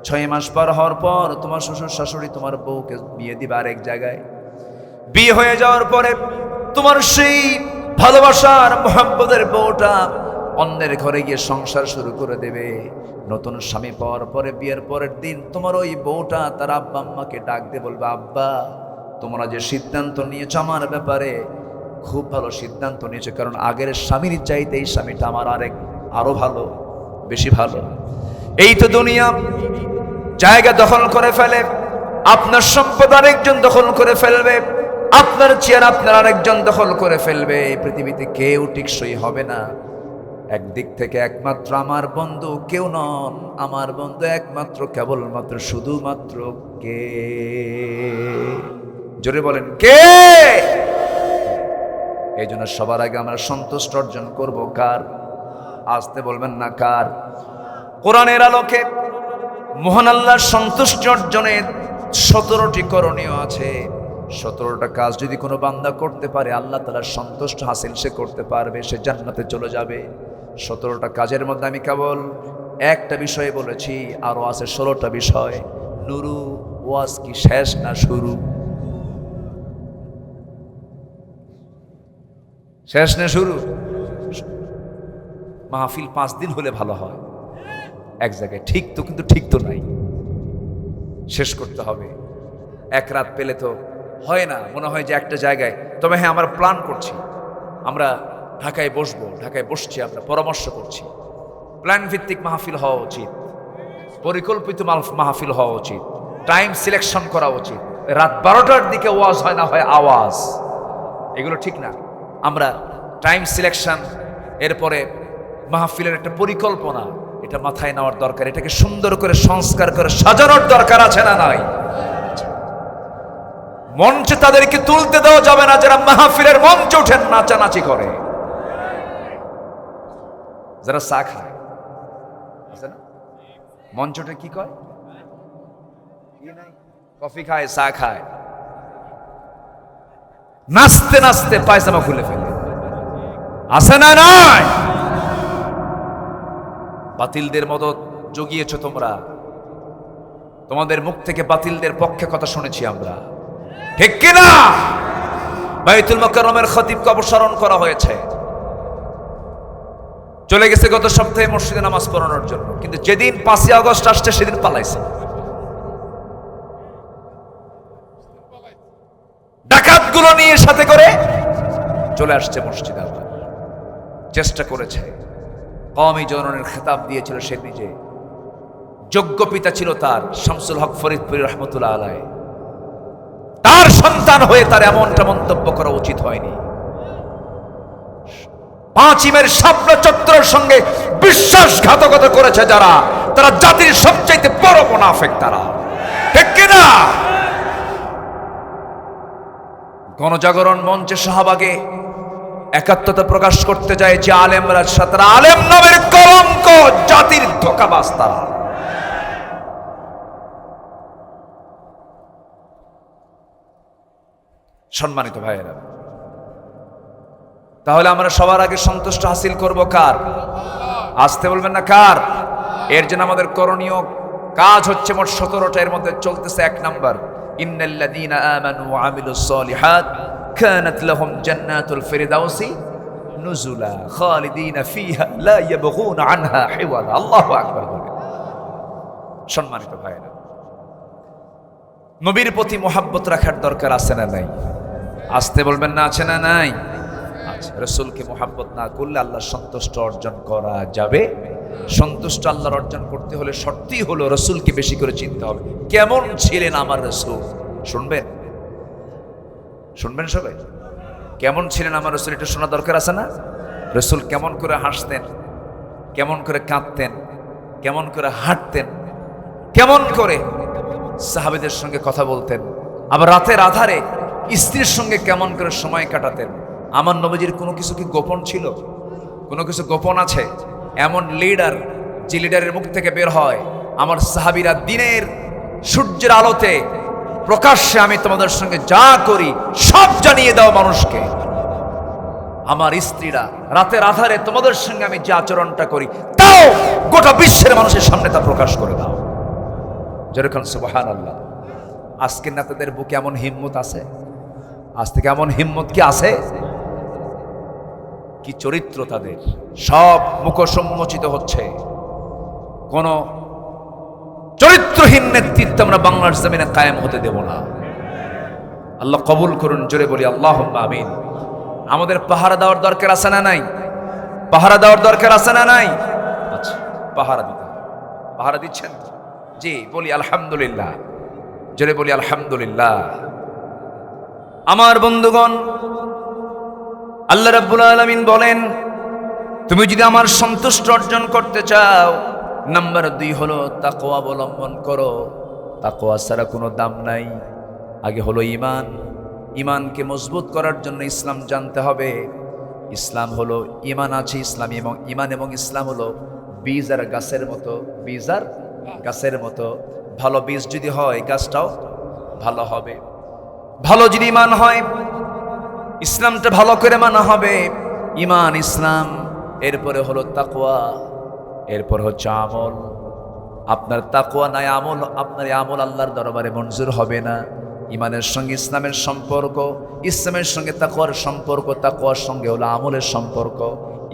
6 মাস পার হওয়ার পর তোমার শ্বশুর শাশুড়ি তোমার বউকে বিয়ে দিবে আরেক জায়গায়। বিয়ে হয়ে যাওয়ার পরে তোমার সেই ভালোবাসার মোহাম্মদের বউটা অন্যের ঘরে গিয়ে সংসার শুরু করে দেবে। নতুন স্বামী পাওয়ার পরে বিয়ের পরের দিন তোমার ওই বউটা তার আব্বা আম্মাকে ডাক দিয়ে বলবে, আব্বা তোমরা যে সিদ্ধান্ত নিয়েছো আমার ব্যাপারে, খুব ভালো সিদ্ধান্ত নিয়েছো, কারণ আগের স্বামীর চাইতে এই স্বামীটা আমার আরো ভালো, বেশি ভালো। এই তো দুনিয়া জায়গা দখল করে ফেলে, আপনার সম্পদ আরেকজন দখল করে ফেলবে, আপনার চেয়ার আপনার আরেকজন দখল করে ফেলবে। এই পৃথিবীতে কেউ টিকসই হবে না। একদিক থেকে একমাত্র আমার বন্ধু কেউ নন, আমার বন্ধু একমাত্র কেবলমাত্র শুধুমাত্র কে? জোরে বলেন কে? এই জন্য সবার আগে আমরা সন্তুষ্ট অর্জন করব কার? আসতে বলবেন না কার? কোরআনের আলোকে মহান আল্লাহর সন্তুষ্টি অর্জনের 17টি করণীয় আছে। 17টা কাজ যদি কোনো বান্দা করতে পারে, আল্লাহ তাআলার সন্তুষ্ট হাসিল সে করতে পারবে, সে জান্নাতে চলে যাবে। 17টা কাজের মধ্যে আমি কেবল একটা বিষয় বলেছি, আরো আছে 16টা বিষয়। নুরু ওয়াজ কি শেষ না শুরু? শেষ না শুরু? মাহফিল 5 দিন হলে ভালো হয় এক জায়গায়, ঠিক তো, কিন্তু ঠিক তো নাই, শেষ করতে হবে। এক রাত পেলে তো হয় না, মনে হয় যে একটা জায়গায়। তবে হ্যাঁ, আমরা প্ল্যান করছি, আমরা ঢাকায় বসবো, ঢাকায় বসছি, আমরা পরামর্শ করছি। প্ল্যান ভিত্তিক মাহফিল হওয়া উচিত, পরিকল্পিত মাহফিল হওয়া উচিত, টাইম সিলেকশন করা উচিত। রাত 12টার দিকে ওয়াজ হয়, না হয় আওয়াজ, এগুলো ঠিক না। আমরা টাইম সিলেকশন, এরপরে মাহফিলের একটা পরিকল্পনা, এটা মাথায় নেওয়ার দরকার। এটাকে সুন্দর করে সংস্কার করে সাজানোর দরকার আছে না নাই? মঞ্চে তাদেরকে তুলতে দেওয়া যাবে না যারা মাহফিলের মঞ্চে উঠেন নাচানাচি করে, যারা চা খায়, আছে না মঞ্চটা কি কয়, কফি খায়, চা খায়, নাচতে নাচতে পায়জামা খুলে ফেলে, আছে না নাই? বাতিলদের মদত জগিয়েছ তোমরা, তোমাদের মুখ থেকে বাতিলদের পক্ষে কথা শুনেছি আমরা, ঠিক কিনা? বাইতুল মুকাররমের খতিবকে অপসারণ করা হয়েছে, চলে গেছে গত সপ্তাহে মসজিদে নামাজ পড়ানোর জন্য, কিন্তু যেদিন 5ই আগস্ট আসছে সেদিন পালাইছে, ডাকাতগুলো নিয়ে সাথে করে চলে আসছে মসজিদে। আবার চেষ্টা করেছে, কওমি জননের খেতাব দিয়েছিল, সে নিজে যোগ্য পিতা ছিল তার, শামসুল হক ফরিদপুরি রহমতুল্লাহ আলাইহি, তার সন্তান হয়ে তার এমনটা মন্তব্য করা উচিত হয়নি। 5 ইমের শাপলা চত্বরের সঙ্গে বিশ্বাসঘাতকতা করেছে যারা, তারা জাতির সবচাইতে বড় মুনাফিক, তারা, ঠিক কিনা? গণজাগরণ মঞ্চে শাহবাগে একাত্মতা প্রকাশ করতে যায় যে আলেমরা, তারা আলেম নামের কলঙ্ক, জাতির ধোঁকাবাজ তারা। সম্মানিত ভাইয়েরা, তাহলে আমরা সবার আগে সন্তুষ্ট হাসিল করব কার? আসতে বলবেন না কার? এর জন্য আমাদের করণীয় কাজ হচ্ছে মোট 17টা, এর মধ্যে চলতেছে 1 নাম্বার, ইন্নাল্লাযীনা আমানু ওয়া আমিলুস সালিহাত কানাত লাহুম জান্নাতুল ফিরদাউসি নুজুলা খালিদিনা ফিহা লা ইয়াবগুনা আনহা হিওয়ালা। আল্লাহু আকবার। সম্মানিত ভাইয়েরা, নবীর প্রতি মুহাব্বত রাখার দরকার আছে না নাই? আসতে বলবেন না, আছে না নাই? আচ্ছা, রাসূলকে মুহাব্বত না করলে আল্লাহ সন্তুষ্ট অর্জন করা যাবে? সন্তুষ্ট আল্লাহর অর্জন করতে হলে শর্তই হলো রাসূলকে বেশি করে চিনতে হবে। কেমন ছিলেন আমার রাসূল? শুনবেন, শুনবেন সবাই, কেমন ছিলেন আমার রাসূল, এটা শোনা দরকার আছে না? রাসূল কেমন করে হাসতেন, কেমন করে কাঁদতেন, কেমন করে হাঁটতেন, কেমন করে সাহাবীদের সঙ্গে কথা বলতেন, আবার রাতের আধারে স্ত্রীর সঙ্গে কেমন করে সময় কাটাতেন। আমার নবীজির কোনো কিছু কি গোপন ছিল? কোনো কিছু গোপন আছে? এমন লিডার, যে লিডারের মুখ থেকে বের হয়, আমার সাহাবীরা দিনের সূর্যের আলোতে প্রকাশ্যে আমি তোমাদের সঙ্গে যা করি সব জানিয়ে দাও মানুষকে। আমার স্ত্রীরা রাতের আধারে তোমাদের সঙ্গে আমি যে আচরণটা করি তাও গোটা বিশ্বের মানুষের সামনে তা প্রকাশ করে দাও। যেরকম সুবহানাল্লাহ। আজকের নেতাদের বুকে এমন হিম্মত আছে? আজ থেকে এমন হিম্মত কি আছে? কি চরিত্র তাদের, সব মুখোন্মোচিত হচ্ছে। কোন চরিত্রহীন নেতৃত্ব আমরা বাংলার জমিনে কায়েম হতে দেব না। আল্লাহ কবুল করুন, জোরে বলি আল্লাহুম্মা আমিন। আমাদের পাহারা দেওয়ার দরকার আছে না নাই? পাহারা দেওয়ার দরকার আছে না নাই? আচ্ছা, পাহারা দিতে, পাহারা দিচ্ছেন? জি, বলি আলহামদুলিল্লাহ, জোরে বলি আলহামদুলিল্লাহ। আমার বন্ধুগণ, আল্লাহ রাব্বুল আলামিন বলেন, তুমি যদি আমার সন্তুষ্ট অর্জন করতে চাও, নাম্বার 2 হলো তাকওয়া অবলম্বন করো। তাকওয়া ছাড়া কোনো দাম নাই। আগে হলো ঈমান। ঈমানকে মজবুত করার জন্য ইসলাম জানতে হবে। ইসলাম হলো, ঈমান আছে ইসলাম, এবং ঈমান এবং ইসলাম হলো বীজ আর গাছের মতো। বীজ আর গাছের মতো। ভালো বীজ যদি হয় গাছটাও ভালো হবে। ভালো যদি ঈমান হয়, ইসলামটা ভালো করে মানা হবে। ঈমান, ইসলাম, এরপরে হলো তাকওয়া, এরপর হচ্ছে আমল। আপনার তাকওয়া নাই আমল, আপনার আমল আল্লাহর দরবারে মঞ্জুর হবে না। ইমানের সঙ্গে ইসলামের সম্পর্ক, ইসলামের সঙ্গে তাকওয়ার সম্পর্ক, তাকওয়ার সঙ্গে হলো আমলের সম্পর্ক।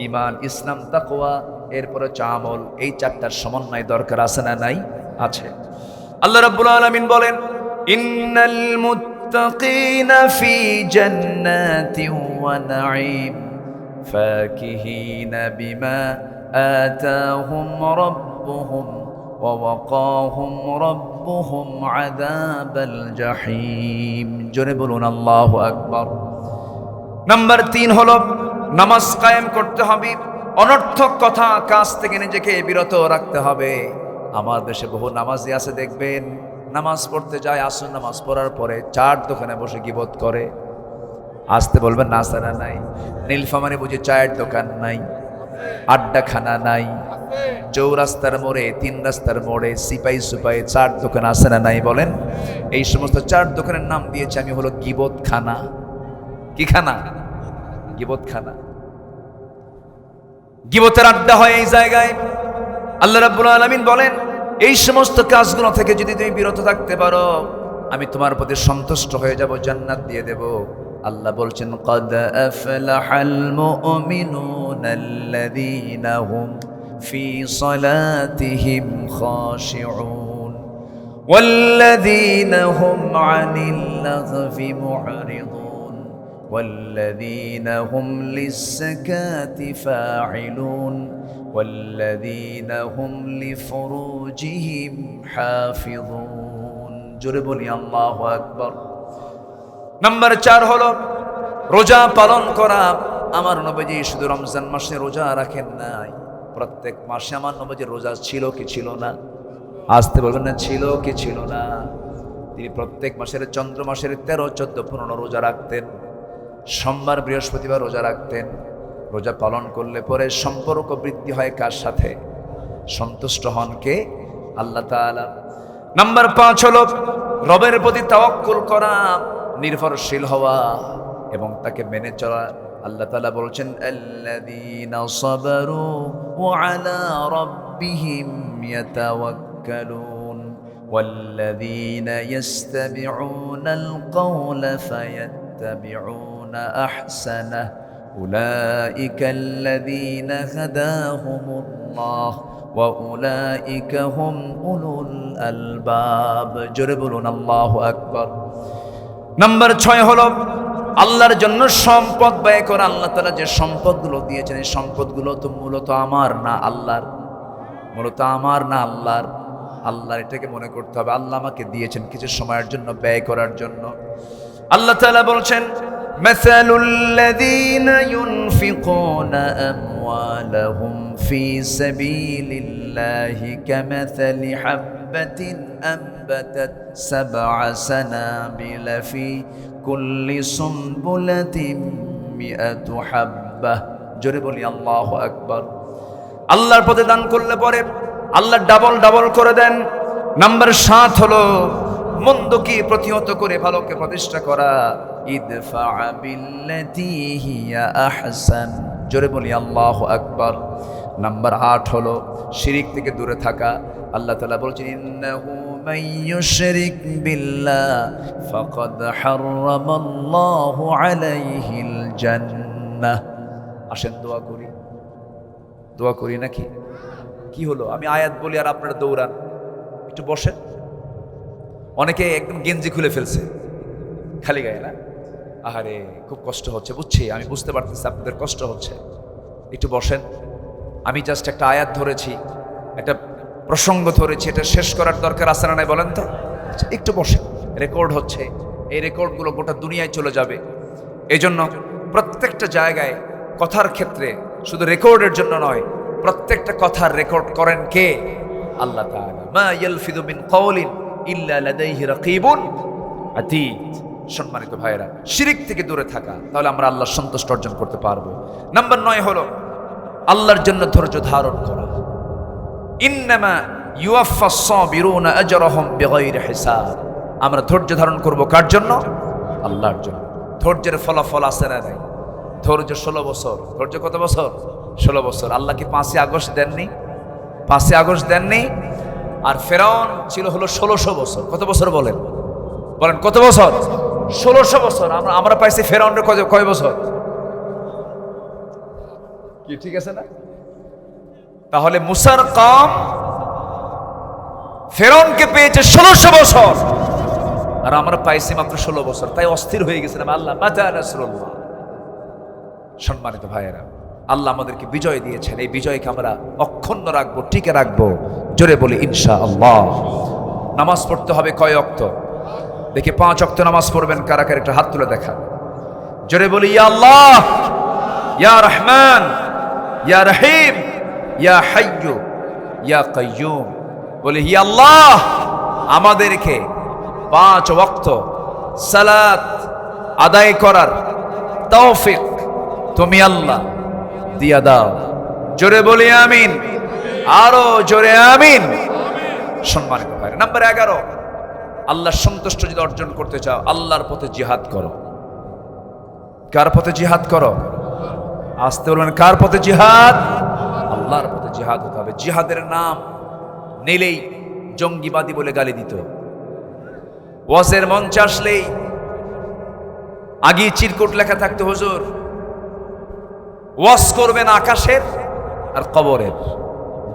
ইমান, ইসলাম, তাকওয়া, এরপরে হচ্ছে আমল। এই চারটার সমন্বয় দরকার আছে না নাই? আছে। আল্লাহ রাব্বুল আলামিন বলেন, ইন্নাল মুত্তাকিনা ফি জান্নাতিন ওয়া নাঈম ফাকিহিনা বিমা আতাহুম রাব্বুহুম ওয়া ওয়াকাহুম রাব্বুহুম আযাবাল জাহিম। জোরে বলুন আল্লাহু আকবার। নাম্বার 3 হলো নামাজ কায়েম করতে হবে। অনর্থক কথা কাজ থেকে নিজেকে বিরত রাখতে হবে। আমার দেশে বহু নামাজি আছে, দেখবেন নামাজ পড়তে যায়, আসর নামাজ পড়ার পরে চার দোকানে বসে গীবত করে। আসতে বলবেন না সারা নাই? নীলফামারী বুঝি চায়ের দোকান নাই, আড্ডাখানা নাই, চৌরাস্তার মোড়ে, 3 রাস্তার মোড়ে, সিপাই সুপাই চার দোকান আছে না নাই বলেন? এই সমস্ত চার দোকানের নাম দিয়েছি আমি হলো গীবত খানা। কি খানা? গীবত খানা। গীবতের আড্ডা হয় এই জায়গায়। আল্লাহ রাব্বুল আলামিন বলেন, এই সমস্ত কাজগুলো থেকে যদি তুমি বিরত থাকতে পারো, আমি তোমার প্রতি সন্তুষ্ট হয়ে যাব, জান্নাত দিয়ে দেব। আল্লাহ বলছেন, ক্বাদ আফলাহাল মুমিনুনাল্লাযীনা হুম ফি সালাতিহিম খাশিউন ওয়াল্লাযীনা হুম আনিল লাগবি মু'রিদুন ওয়াল্লাযীনা হুম লিস-সাকাতি ফাঈলুন ওয়াল্লাযীনা হুম লিফুরুজিহিম হাফিযুন। জোরে বলি আল্লাহু আকবার। নাম্বার 4 হলো রোজা পালন করা। আমার নবীজি শুধু রমজান মাসে রোজা রাখেন নাই, প্রত্যেক মাসে আমার নবীজির রোজা ছিল কি ছিল না? আসতে বলবেন না, ছিল কি ছিল না? তিনি প্রত্যেক মাসের চন্দ্র মাসের 13, 14, 15 রোজা রাখতেন। সোমবার, বৃহস্পতিবার রোজা রাখতেন। রোজা পালন করলে পরে সম্পর্ক বৃদ্ধি হয় কার সাথে? সন্তুষ্ট হন কে? আল্লাহ তাআলা। নাম্বার 5 হলো রবের প্রতি তাওয়াক্কুল করা, নির্ভরশীল হওয়া এবং তাকে মেনে চলা। আল্লাহ তাআলা বলছেন, আল্লাযীনা সাবারু ওয়া আলা রাব্বিহিম ইয়াতাওয়াক্কালুন ওয়াল্লাযীনা ইয়াস্তামিউনাল কাওলা ফায়াত্তাবিউনা আহসানাহু উলাইকাল্লাযীনা হাদাহুমুল্লাহ ওয়া উলাইকা হুম উলুল আলবাব। জোরে বলুন আল্লাহু আকবার। নাম্বার 6 হলো আল্লাহর জন্য সম্পদ ব্যয় করা। আল্লাহ তাআলা যে সম্পদগুলো দিয়েছেন, এই সম্পদগুলো তো মূলত আমার না আল্লাহর, মূলত আমার না আল্লাহর। আল্লাহর এটাকে মনে করতে হবে, আল্লাহ আমাকে দিয়েছেন কিছু সময়ের জন্য ব্যয় করার জন্য। আল্লাহ তাআলা বলছেন, মাসালুল লাযীনা ইউনফিকুনা আমওয়ালাহুম ফি সাবিলিল্লাহি কামাসালি হাব্বাতিন আনবাতাত সাবআ সানাবিলা ফি কুল্লি সুনবুলাতিন মিআতু হাব্বাহ। জোরে বলি আল্লাহু আকবার। আল্লাহর পথে দান করলে পরে আল্লাহ ডাবল ডাবল করে দেন। নাম্বার 7 হলো মন্দকে প্রতিহত করে ভালোকে প্রতিষ্ঠা করা। ইদফা বিল্লাতি হিয়া আহসান। জোরে বলি আল্লাহু আকবার। নাম্বার 8 হলো শিরিক থেকে দূরে থাকা। আল্লাহ তাআলা বলছেন, ইন্নাহু মান ইউশরিক বিল্লাহ ফাকাদ হারামাল্লাহু আলাইহিল জান্নাহ। আসেন দোয়া করি, দোয়া করি নাকি? কি হলো, আমি আয়াত বলি আর আপনারা দৌড়ান? একটু বসেন। অনেকে একদম গেঞ্জি খুলে ফেলছে খালি গায়ে, না? আহারে খুব কষ্ট হচ্ছে, বুঝছি, আমি বুঝতে পারতেছি আপনাদের কষ্ট হচ্ছে। একটু বসেন। আমি জাস্ট একটা আয়াত ধরেছি, একটা প্রসঙ্গ ধরেছি, এটা শেষ করার দরকার আছে না নাই বলেন তো? একটু বসেন। রেকর্ড হচ্ছে, এই রেকর্ডগুলো গোটা দুনিয়ায় চলে যাবে। এই জন্য প্রত্যেকটা জায়গায় কথার ক্ষেত্রে শুধু রেকর্ডের জন্য নয়, প্রত্যেকটা কথার রেকর্ড করেন কে? আল্লাহ তাআলা। মা ইয়ালফিযু মিন কাওলিন ইল্লা লাদাইহি রাকীবুন আতীদ। সম্মানিত ভাইরা, শিরিক থেকে দূরে থাকা, তাহলে আমরা আল্লাহর সন্তুষ্ট অর্জন করতে পারবো। নাম্বার 9 হলো আল্লাহর জন্য ধৈর্য ধারণ করা। ইন্নামা ইউয়াফফাস সাবিরুনা আজরাহুম বিগাইরি হিসাব। আমরা ধৈর্য ধারণ করব কার জন্য? আল্লাহর জন্য। ধৈর্যের ফলাফল আছে না নাই? ধৈর্য 16 বছর। ধৈর্য কত বছর? 16 বছর। আল্লাহ কি 5ই আগস্ট দেননি? 5ই আগস্ট দেননি? আর ফেরাউন ছিল হলো 1600 বছর। কত বছর বলেন? বলেন কত বছর? 1600 বছর। আমরা পাইছি ফেরাউনের কয় বছর? কি ঠিক আছে না? তাহলে মুসার কওম ফেরাউনকে পেয়েছে 1600 বছর, আর আমরা পাইছি মাত্র 16 বছর। তাই অস্থির হয়ে গেছিলাম, আল্লাহ মাতা রাসূলুল্লাহ। সম্মানিত ভাইয়েরা, আল্লাহ আমাদেরকে বিজয় দিয়েছেন, এই বিজয়কে আমরা অক্ষুণ্ণ রাখবো, টিকে রাখবো। জোরে বলি ইনশাআল্লাহ। নামাজ পড়তে হবে কয় ওয়াক্ত? দেখি 5 ওয়াক্ত নামাজ পড়বেন কারা কারা, একটা হাত তুলে দেখা। জোরে বলি ইয়া আল্লাহ, ইয়া রহমান, ইয়া রহিম, ইয়া হাইয়্যু, ইয়া কাইয়্যুম। বলি হি আল্লাহ, আমাদেরকে 5 ওয়াক্ত সালাত আদায় করার তৌফিক তুমি আল্লাহ দিয়া দাও। জোরে বলি আমিন, আরো জোরে আমিন। সম্মানিত ভাই, নাম্বার 11, আল্লাহর সন্তুষ্ট যদি অর্জন করতে চাও, আল্লাহর পথে জিহাদ করো। কার পথে জিহাদ করো? আসতে বলবেন, কার পথে জিহাদ? আল্লাহর পথে জিহাদ হতে হবে। জিহাদের নাম নিলেই জঙ্গিবাদী বলে গালি দিত। ওয়াজের মঞ্চে আসলেই আগে চিরকুট লেখা থাকতো, হুজুর ওয়াজ করবেন আকাশের আর কবরের।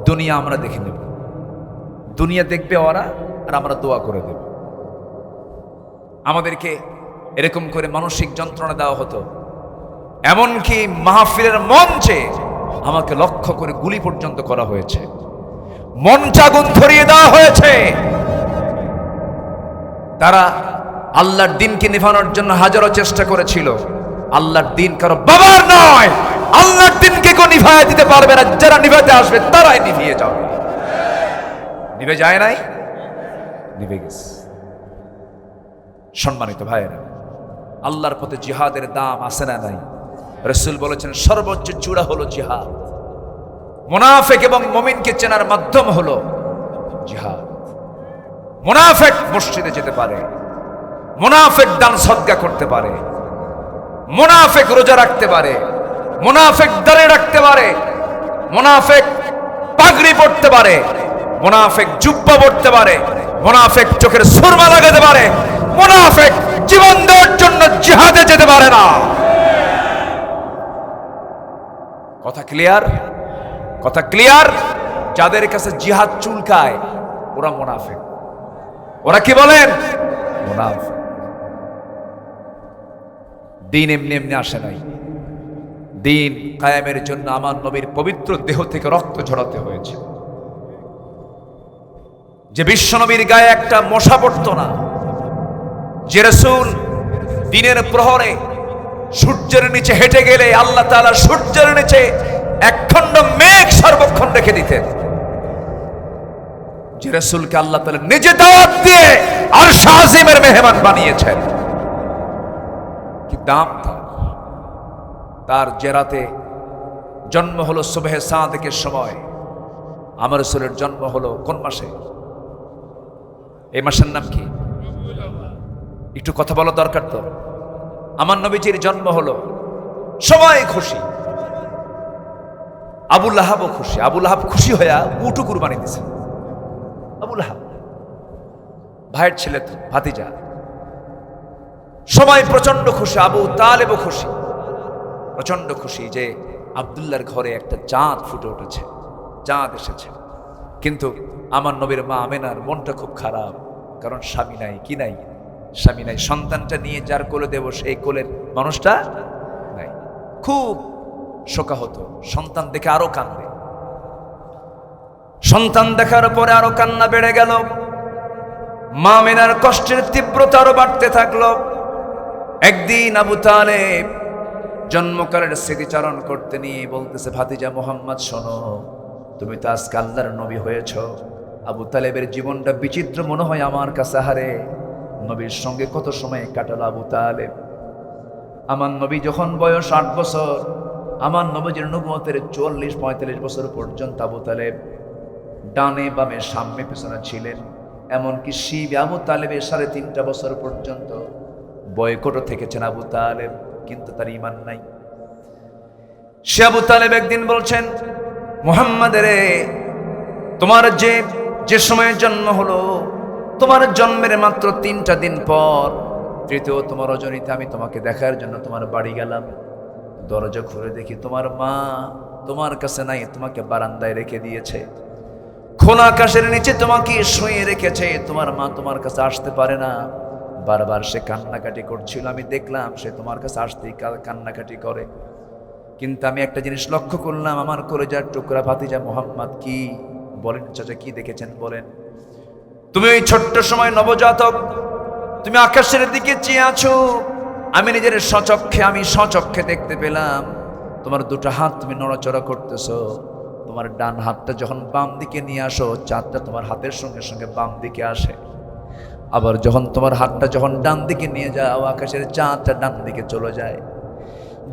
দুনিয়া আমরা দেখে নেব, দুনিয়া দেখবে ওরা, আর আমরা দোয়া করে দেব। আমাদেরকে এরকম করে মানসিক যন্ত্রণা দেওয়া হতো, এমনকি মাহফিলের মঞ্চে আমাকে লক্ষ্য করে গুলি পর্যন্ত করা হয়েছে, মঞ্চ আগুন ধরিয়ে দেওয়া হয়েছে। তারা আল্লাহর দিনকে নিভানোর জন্য হাজারো চেষ্টা করেছিল। আল্লাহর দিন কারো বাবার নয়, আল্লাহর দিনকে কেউ নিভাইয়া দিতে পারবে না। যারা নিভাতে আসবে তারাই নিভিয়ে যাবে। নিভে যায় নাই, নিভে গেছে। সম্মানিত ভাইয়েরা, আল্লাহর পথে জিহাদের দাম আছে না নাই? রাসূল বলেছেন সর্বোচ্চ চূড়া হলো জিহাদ। মুনাফিক এবং মুমিনকে চেনার মাধ্যম হলো জিহাদ। মুনাফিক মসজিদে যেতে পারে, মুনাফিক দান সদকা করতে পারে, মুনাফিক রোজা রাখতে পারে, মুনাফিক দাঁড়িয়ে রাখতে পারে, মুনাফিক পাগড়ি পরতে পারে, মুনাফিক জুব্বা পরতে পারে, মুনাফিক চোখের সুরমা লাগাতে পারে, মুনাফিক জীবন দেওয়ার জন্য জিহাদে যেতে পারে না। কথা ক্লিয়ার? কথা ক্লিয়ার? যাদের কাছে জিহাদ চুলকায় ওরা মুনাফিক। ওরা কি বলেন? মুনাফিক। দিন এমনি এমনি আসে নাই। দিন কায়েমের জন্য আমার নবীর পবিত্র দেহ থেকে রক্ত ঝরাতে হয়েছে। যে বিশ্ব নবীর গায়ে একটা মশা পড়ত না, যে রাসূল দিনের প্রহরে সূর্যের নিচে হেঁটে গেলে আল্লাহ তাআলা সূর্যের নিচে একখণ্ড মেঘ সর্বক্ষণ রেখে দিতেন, যে রাসূলকে আল্লাহ তাআলা নিজে দাওয়াত দিয়ে আরশ আজিমের মেহমান বানিয়েছেন। কি দাম তার! যে রাতে জন্ম হলো সুবহে সাদেকের সময়, আমার রাসূলের জন্ম হলো কোন মাসে? এই মাসের নাম কি? একটু কথা বলা দরকার তো। আমার নবীজির জন্ম হলো, সবাই খুশি, আবু লাহাবও খুশি। আবু লাহাব খুশি হইয়া উটু কুরবানি দিছে। আবু লাহাব ভাইয়ের ছেলে, ভাতিজা, সবাই প্রচন্ড খুশি। আবু তালেবও খুশি, প্রচন্ড খুশি যে আব্দুল্লাহর ঘরে একটা চাঁদ ফুটে উঠেছে, চাঁদ এসেছে। কিন্তু আমার নবীর মা আমেনার মনটা খুব খারাপ, কারণ স্বামী নাই। কি নাই? স্বামী নাই। সন্তানটা নিয়ে যার কোলে দেব সেই কোলের মানুষটা নাই। খুব শোকাহত। সন্তান দেখে আরো কান্দে। সন্তান দেখার পরে আরো কান্না বেড়ে গেল। মা আমেনার কষ্টের তীব্রতা আরো বাড়তে থাকলো। একদিন আবু তালেব জন্মকালের স্মৃতিচারণ করতে নিয়ে বলতেছে, ভাতিজা মুহাম্মদ শোনো, তুমি তো আজকে আল্লাহর নবী হয়েছ। আবু তালেবের জীবনটা বিচিত্র মনে হয় আমার কাছে। হারে, নবীর সঙ্গে কত সময় কাটালো আবু তালেব। আমার নবী যখন বয়স 8 বছর, আমার নবীর নবুয়তের 40-45 বছর পর্যন্ত আবু তালেব ডানে বামে সামনে পেছনে ছিলেন। এমনকি শিব আবু তালেবের 3.5 বছর পর্যন্ত বয়কট থেকেছেন আবু তালেব, কিন্তু তার ঈমান নাই। সে আবু তালেব একদিন বলছেন, মুহাম্মদ রে, তোমার যে সময়ে জন্ম হলো তোমার জন্মের মাত্র 3টা দিন পর তৃতীয়তম রজনীতে আমি তোমাকে দেখার জন্য তোমার বাড়ি গেলাম। দরজা খুলে দেখি তোমার মা তোমার কাছে নাই, তোমাকে বারান্দায় রেখে দিয়েছে। খোলা আকাশের নিচে তোমাকে শুয়ে রেখেছে। তোমার মা তোমার কাছে আসতে পারে না, বারবার সে কান্নাকাটি করছিল। আমি দেখলাম সে তোমার কাছে আসতেই কান্নাকাটি করে। কিন্তু আমি একটা জিনিস লক্ষ্য করলাম, আমার কলেজার টুকরা ভাতিজা মোহাম্মদ। কি বলেন চাচা, কি দেখেছেন বলেন? তুমি ওই ছোট্ট সময় নবজাতক, তুমি আকাশের দিকে চেয়ে আছো। আমি নিজের স্বচক্ষে দেখতে পেলাম তোমার দুটো হাত তুমি নড়াচড়া করতেছো। তোমার ডান হাতটা যখন বাম দিকে নিয়ে আসো, চাঁদটা তোমার হাতের সঙ্গে সঙ্গে বাম দিকে আসে। আবার যখন তোমার হাতটা যখন ডান দিকে নিয়ে যাও, আকাশের চাঁদটা ডান দিকে চলে যায়।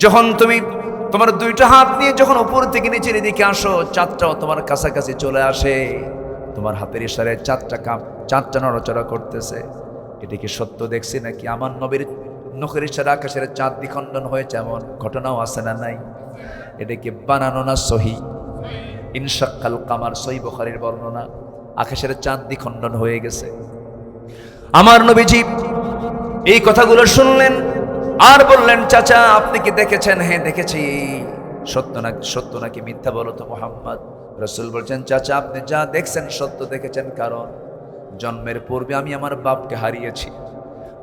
যখন তুমি তোমার দুইটা হাত নিয়ে যখন উপর থেকে নিচের দিকে আসো, চাঁদটাও তোমার কাছাকাছি চলে আসে। তোমার হাতের ইশারায় চাঁদটা নড়াচড়া করতেছে। এটা কি সত্য দেখছি নাকি? আমার নবীর নখের ইশারা আকাশের চাঁদ দ্বিখণ্ডন হয়েছে, এমন ঘটনাও আছে না নাই? এটা কি বানানো না সহি? ইনশাক্কাল কামার, সহিহ বুখারীর বর্ণনা। আকাশের চাঁদ দ্বিখণ্ডন হয়ে গেছে। আমার নবীজি এই কথাগুলো শুনলেন আর বললেন, চাচা আপনি কি দেখেছেন? হ্যাঁ দেখেছি। সত্য নাকি মিথ্যা বলো তো মুহাম্মদ। রাসূল বলছেন, চাচা আপনি যা দেখছেন সত্য দেখেছেন। কারণ জন্মের পূর্বে আমি আমার বাপকে হারিয়েছি,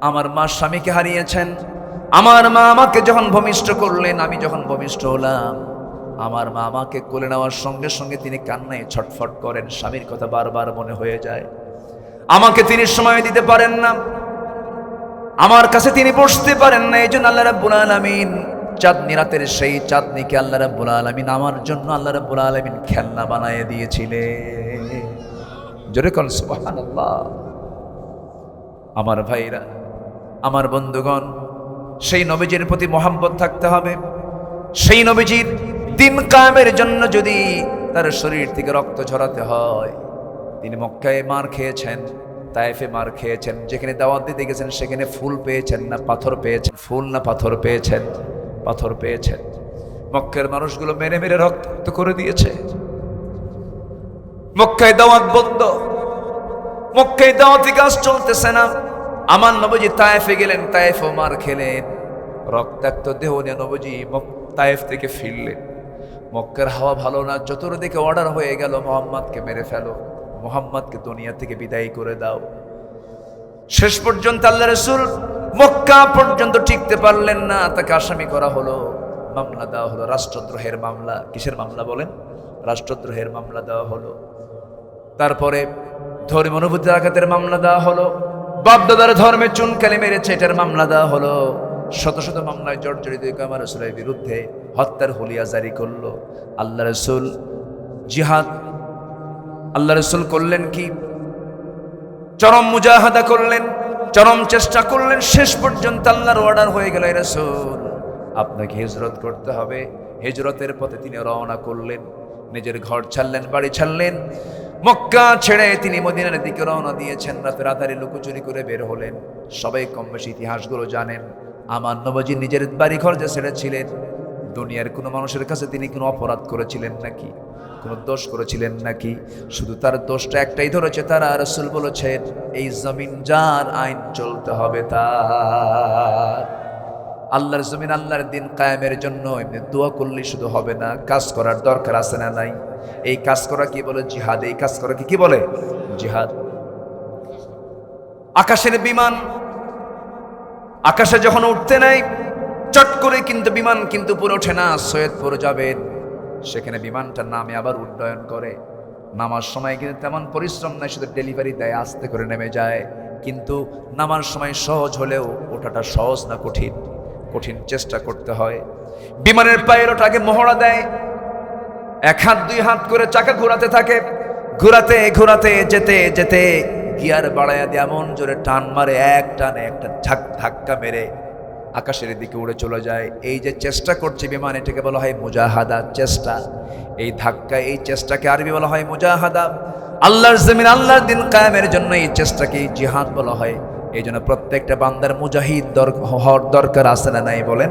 আমার মা স্বামীকে হারিয়েছেন। আমার মা আমাকে যখন ভূমিষ্ঠ করলেন, আমি যখন ভূমিষ্ঠ হলাম, আমার মা আমাকে কোলে নেওয়ার সঙ্গে সঙ্গে তিনি কান্নায় ছটফট করেন। স্বামীর কথা বারবার মনে হয়ে যায়। আমাকে তিনি সময় দিতে পারেন না, আমার কাছে তিনি বসতে পারেন না। এই জন্য আল্লাহ রাব্বুল আলামিন চাঁদনি রাতের সেই চাঁদনিকে আল্লাহ রাব্বুল আলামিন আমার জন্য আল্লাহ রাব্বুল আলামিন খেলনা বানিয়ে দিয়েছিলেন। জোরে কোন সুবহানাল্লাহ। আমার ভাইরা, আমার বন্ধুগণ, সেই নবীজির প্রতি মহব্বত থাকতে হবে। সেই নবীজির দিন কায়েমের জন্য যদি তার শরীর থেকে রক্ত ঝরাতে হয়, তিনি মক্কায় মার খেয়েছেন, তায়েফে মার খেয়েছেন। যেখানে দাওয়াত দিতে গেছেন সেখানে ফুল পেয়েছেন না পাথর পেয়েছেন? ফুল না পাথর পেয়েছেন? পাথর পেয়েছেন। মক্কার মানুষগুলো মেরে মেরে রক্তাক্ত করে দিয়েছে। মক্কায় দাওয়াত বন্ধ, মক্কায় দাওয়াতি কাজ চলতেছে না। আমার নবীজি তায়েফে গেলেন, তায়েফও মার খেলেন, রক্তাক্ত দেহ নিয়ে নবীজি তায়েফ থেকে ফিরলেন। মক্কার হাওয়া ভালো না, চতুর্দিকে অর্ডার হয়ে গেল মুহাম্মদকে মেরে ফেলো, মুহাম্মদকে দুনিয়া থেকে বিদায় করে দাও। শেষ পর্যন্ত আল্লাহ রাসূল মক্কা পর্যন্ত টিকতে পারলেন না, তাকে আসামি করা হলো, মামলা দেওয়া হলো, রাষ্ট্রদ্রোহের মামলা। কিসের মামলা বলেন? রাষ্ট্রদ্রোহের মামলা দেওয়া হলো। তারপরে ধর্মীয় অনুভূতি আঘাতের মামলা দেওয়া হলো, বাপদাদার ধর্মে চুনকালি মেরেছে এটার মামলা দেওয়া হলো। শত শত মামলায় জর্জরিত আমার রাসূলের বিরুদ্ধে হত্যার হুলিয়া জারি করলো। আল্লাহ রাসূল জিহাদ, আল্লাহ রাসূল করলেন কি? চরম মুজাহাদা করলেন, চরম চেষ্টা করলেন। শেষ পর্যন্ত আল্লাহর অর্ডার হয়ে গেল, রাসূল আপনাকে হিজরত করতে হবে। হিজরতের পথে তিনি রওনা করলেন, নিজের ঘর ছাড়লেন, বাড়ি ছাড়লেন, মক্কা ছেড়ে তিনি মদিনার দিকে রওনা দিয়েছেন। রাতের আধারে লুকোচুরি করে বের হলেন। সবাই কম বেশি ইতিহাসগুলো জানেন। আমার নবীজি নিজের বাড়ি ঘর যে ছেড়েছিলেন, দুনিয়ার কোনো মানুষের কাছে তিনি কোনো অপরাধ করেছিলেন নাকি? কোনো দোষ করেছিলেন নাকি? শুধু তার দোষটা একটাই ধরেছে, তারা রাসূল বলেছেন এই জমিন যার, আইন চলতে হবে তার। আল্লাহর জমিন, আল্লাহর দিন কায়েমের জন্য এমনি দোয়া করলে শুধু হবে না, কাজ করার দরকার আছে না নাই? এই কাজ করা কি বলে? জিহাদ। এই কাজ করা কি বলে? জিহাদ। আকাশের বিমান আকাশে যখন উঠতে নাই, চট করে কিন্তু বিমান কিন্তু পুরো ওঠে না। সৈয়দপুর যাবেন, সেখানে বিমানটা নামে আবার উড্ডয়ন করে। নামার সময় কিন্তু তেমন পরিশ্রম নাই, শুধু ডেলিভারি দেয়, আস্তে করে নেমে যায়। কিন্তু নামার সময় সহজ হলেও ওঠাটা সহজ না, কঠিন। কঠিন চেষ্টা করতে হয়। বিমানের পাইলট আগে মহড়া দেয়, এক হাত দুই হাত করে চাকা ঘোরাতে থাকে। ঘোরাতে ঘোরাতে যেতে যেতে গিয়ার বাড়াইয়া দিয়ে এমন জোরে টান মারে, এক টানে একটা ধাক্কা মেরে আকাশের দিকে উড়ে চলে যায়। এই যে চেষ্টা করছে বিমান, এটাকে বলা হয় মুজাহাদা, চেষ্টা। এই ধাক্কা, এই চেষ্টাকে আরবি বলা হয় মুজাহাদা। আল্লাহর জমিন, আল্লাহর দিন কায়েমের জন্য এই চেষ্টাকে জিহাদ বলা হয়। এই জন্য প্রত্যেকটা বান্দার মুজাহিদ হওয়ার দরকার আছে না নাই বলেন?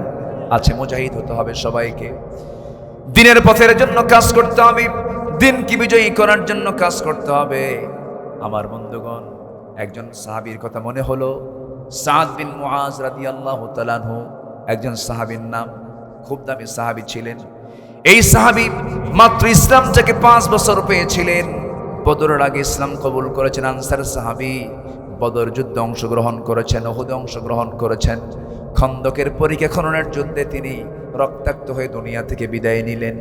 আছে। মুজাহিদ হতে হবে সবাইকে। দিনের পথের জন্য কাজ করতে হবে, দিনকে বিজয়ী করার জন্য কাজ করতে হবে। আমার বন্ধুগণ, একজন সাহাবীর কথা মনে হলো, সাদ বিন মুআজ রাদিয়াল্লাহু তাআলা আনহু, একজন সাহাবীর নাম, খুব দামি সাহাবী ছিলেন। এই সাহাবী মাত্র ইসলাম থেকে 5 বছর পেয়েছিলেন। বদরের আগে ইসলাম কবুল করেছেন। আনসার সাহাবী, বদর যুদ্ধে অংশগ্রহণ করেছেন, উহুদে অংশগ্রহণ করেছেন। খন্দকের পরীক্ষা খননের যুদ্ধে তিনি রক্তাক্ত হয়ে দুনিয়া থেকে বিদায় নিলেন।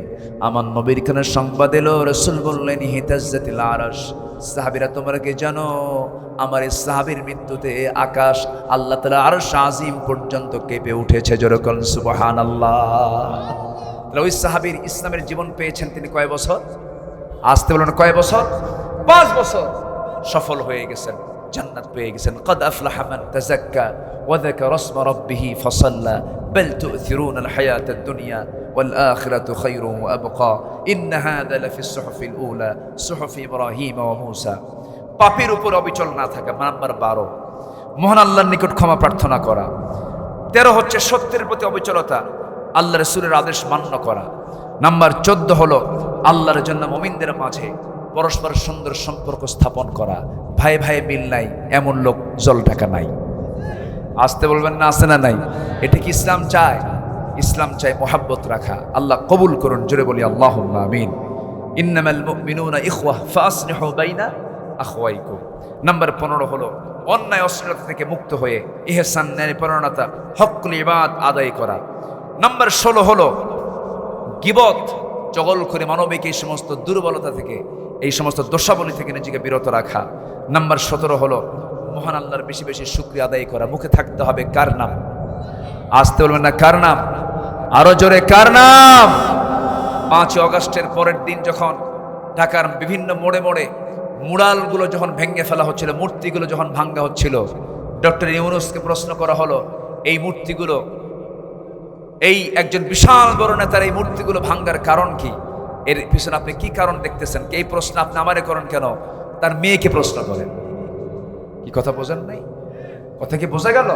আমার নবীর খানে সংবাদ এলো, রাসূল বললেন, হিতাজ্জাতিল আরশ, সাহাবীরা তোমরা কি জানো আমার এই সাহাবীর মৃত্যুতে আকাশ আল্লাহ তাআলা আরশ আজিম পর্যন্ত কেঁপে উঠেছে। জোরে বলেন সুবহানাল্লাহ। তাহলে ওই সাহাবীর ইসলামের জীবন পেয়েছেন তিনি কয় বছর? আসতে বলেন কয় বছর? 5 বছর। সফল হয়ে গেছেন, জান্নাত পেয়ে গেছেন। قد أفلح من تزكى وذكر اسم ربه فصلى بل تؤثرون الحياة الدنيا والآخرة خير وأبقى إن هذا لفي الصحف الأولى صحف إبراهيم وموسى। পাপের উপর অবিচল না থাকা, নাম্বার 12 মহান আল্লাহর নিকট ক্ষমা প্রার্থনা করা। 13 হচ্ছে সত্যের প্রতি অবিচলতা, আল্লাহ রাসূলের আদেশ মান্য করা। নাম্বার 14 হলো আল্লাহর জন্য মুমিনদের মাঝে পরস্পর সুন্দর সম্পর্ক স্থাপন করা। ভাই ভাই মিল নাই এমন লোক জল টাকা নাই। আসতে বলবেন না, আছে না নাই? এটা কি ইসলাম চায়? ইসলাম চায় মোহাব্বত রাখা। আল্লাহ কবুল করুন, জোরে বলি আল্লাহুম্মা আমিন। ইন্নামাল মুমিনুনা ইখওয়াহ ফাসলিহু বাইনা আখওয়াইকুম। নাম্বার 15 হলো অন্যায় অশ্লীলতা থেকে মুক্ত হয়ে ইহসান, ন্যায়পরায়ণতা, হক্কুল ইবাদ আদায় করা। নাম্বার 16 হলো গীবত, জগল করে মানবিক এই সমস্ত দুর্বলতা থেকে, এই সমস্ত দোষাবলী থেকে নিজেকে বিরত রাখা। নাম্বার 17 হলো মহান আল্লাহর বেশি বেশি শুকরিয়া আদায় করা। মুখে থাকতে হবে কার নাম? আসতে বলবেন না, কার নাম? আরো জোরে, কার নাম? 5 আগস্টের পরের দিন যখন ঢাকার বিভিন্ন মোড়ে মোড়ে মুরালগুলো যখন ভেঙে ফেলা হচ্ছিল, মূর্তিগুলো যখন ভাঙ্গা হচ্ছিল, ডক্টর ইউনূসকে প্রশ্ন করা হলো, এই মূর্তিগুলো, এই একজন বিশাল বড় নেতার এই মূর্তিগুলো ভাঙ্গার কারণ কি? এর পিছনে আপনি কি কারণ দেখতেছেন? এই প্রশ্ন আপনি আমারে করেন কেন? তার মেয়েকে প্রশ্ন করেন। কি কথা বোঝেন নাই? কথা কি বোঝা গেল?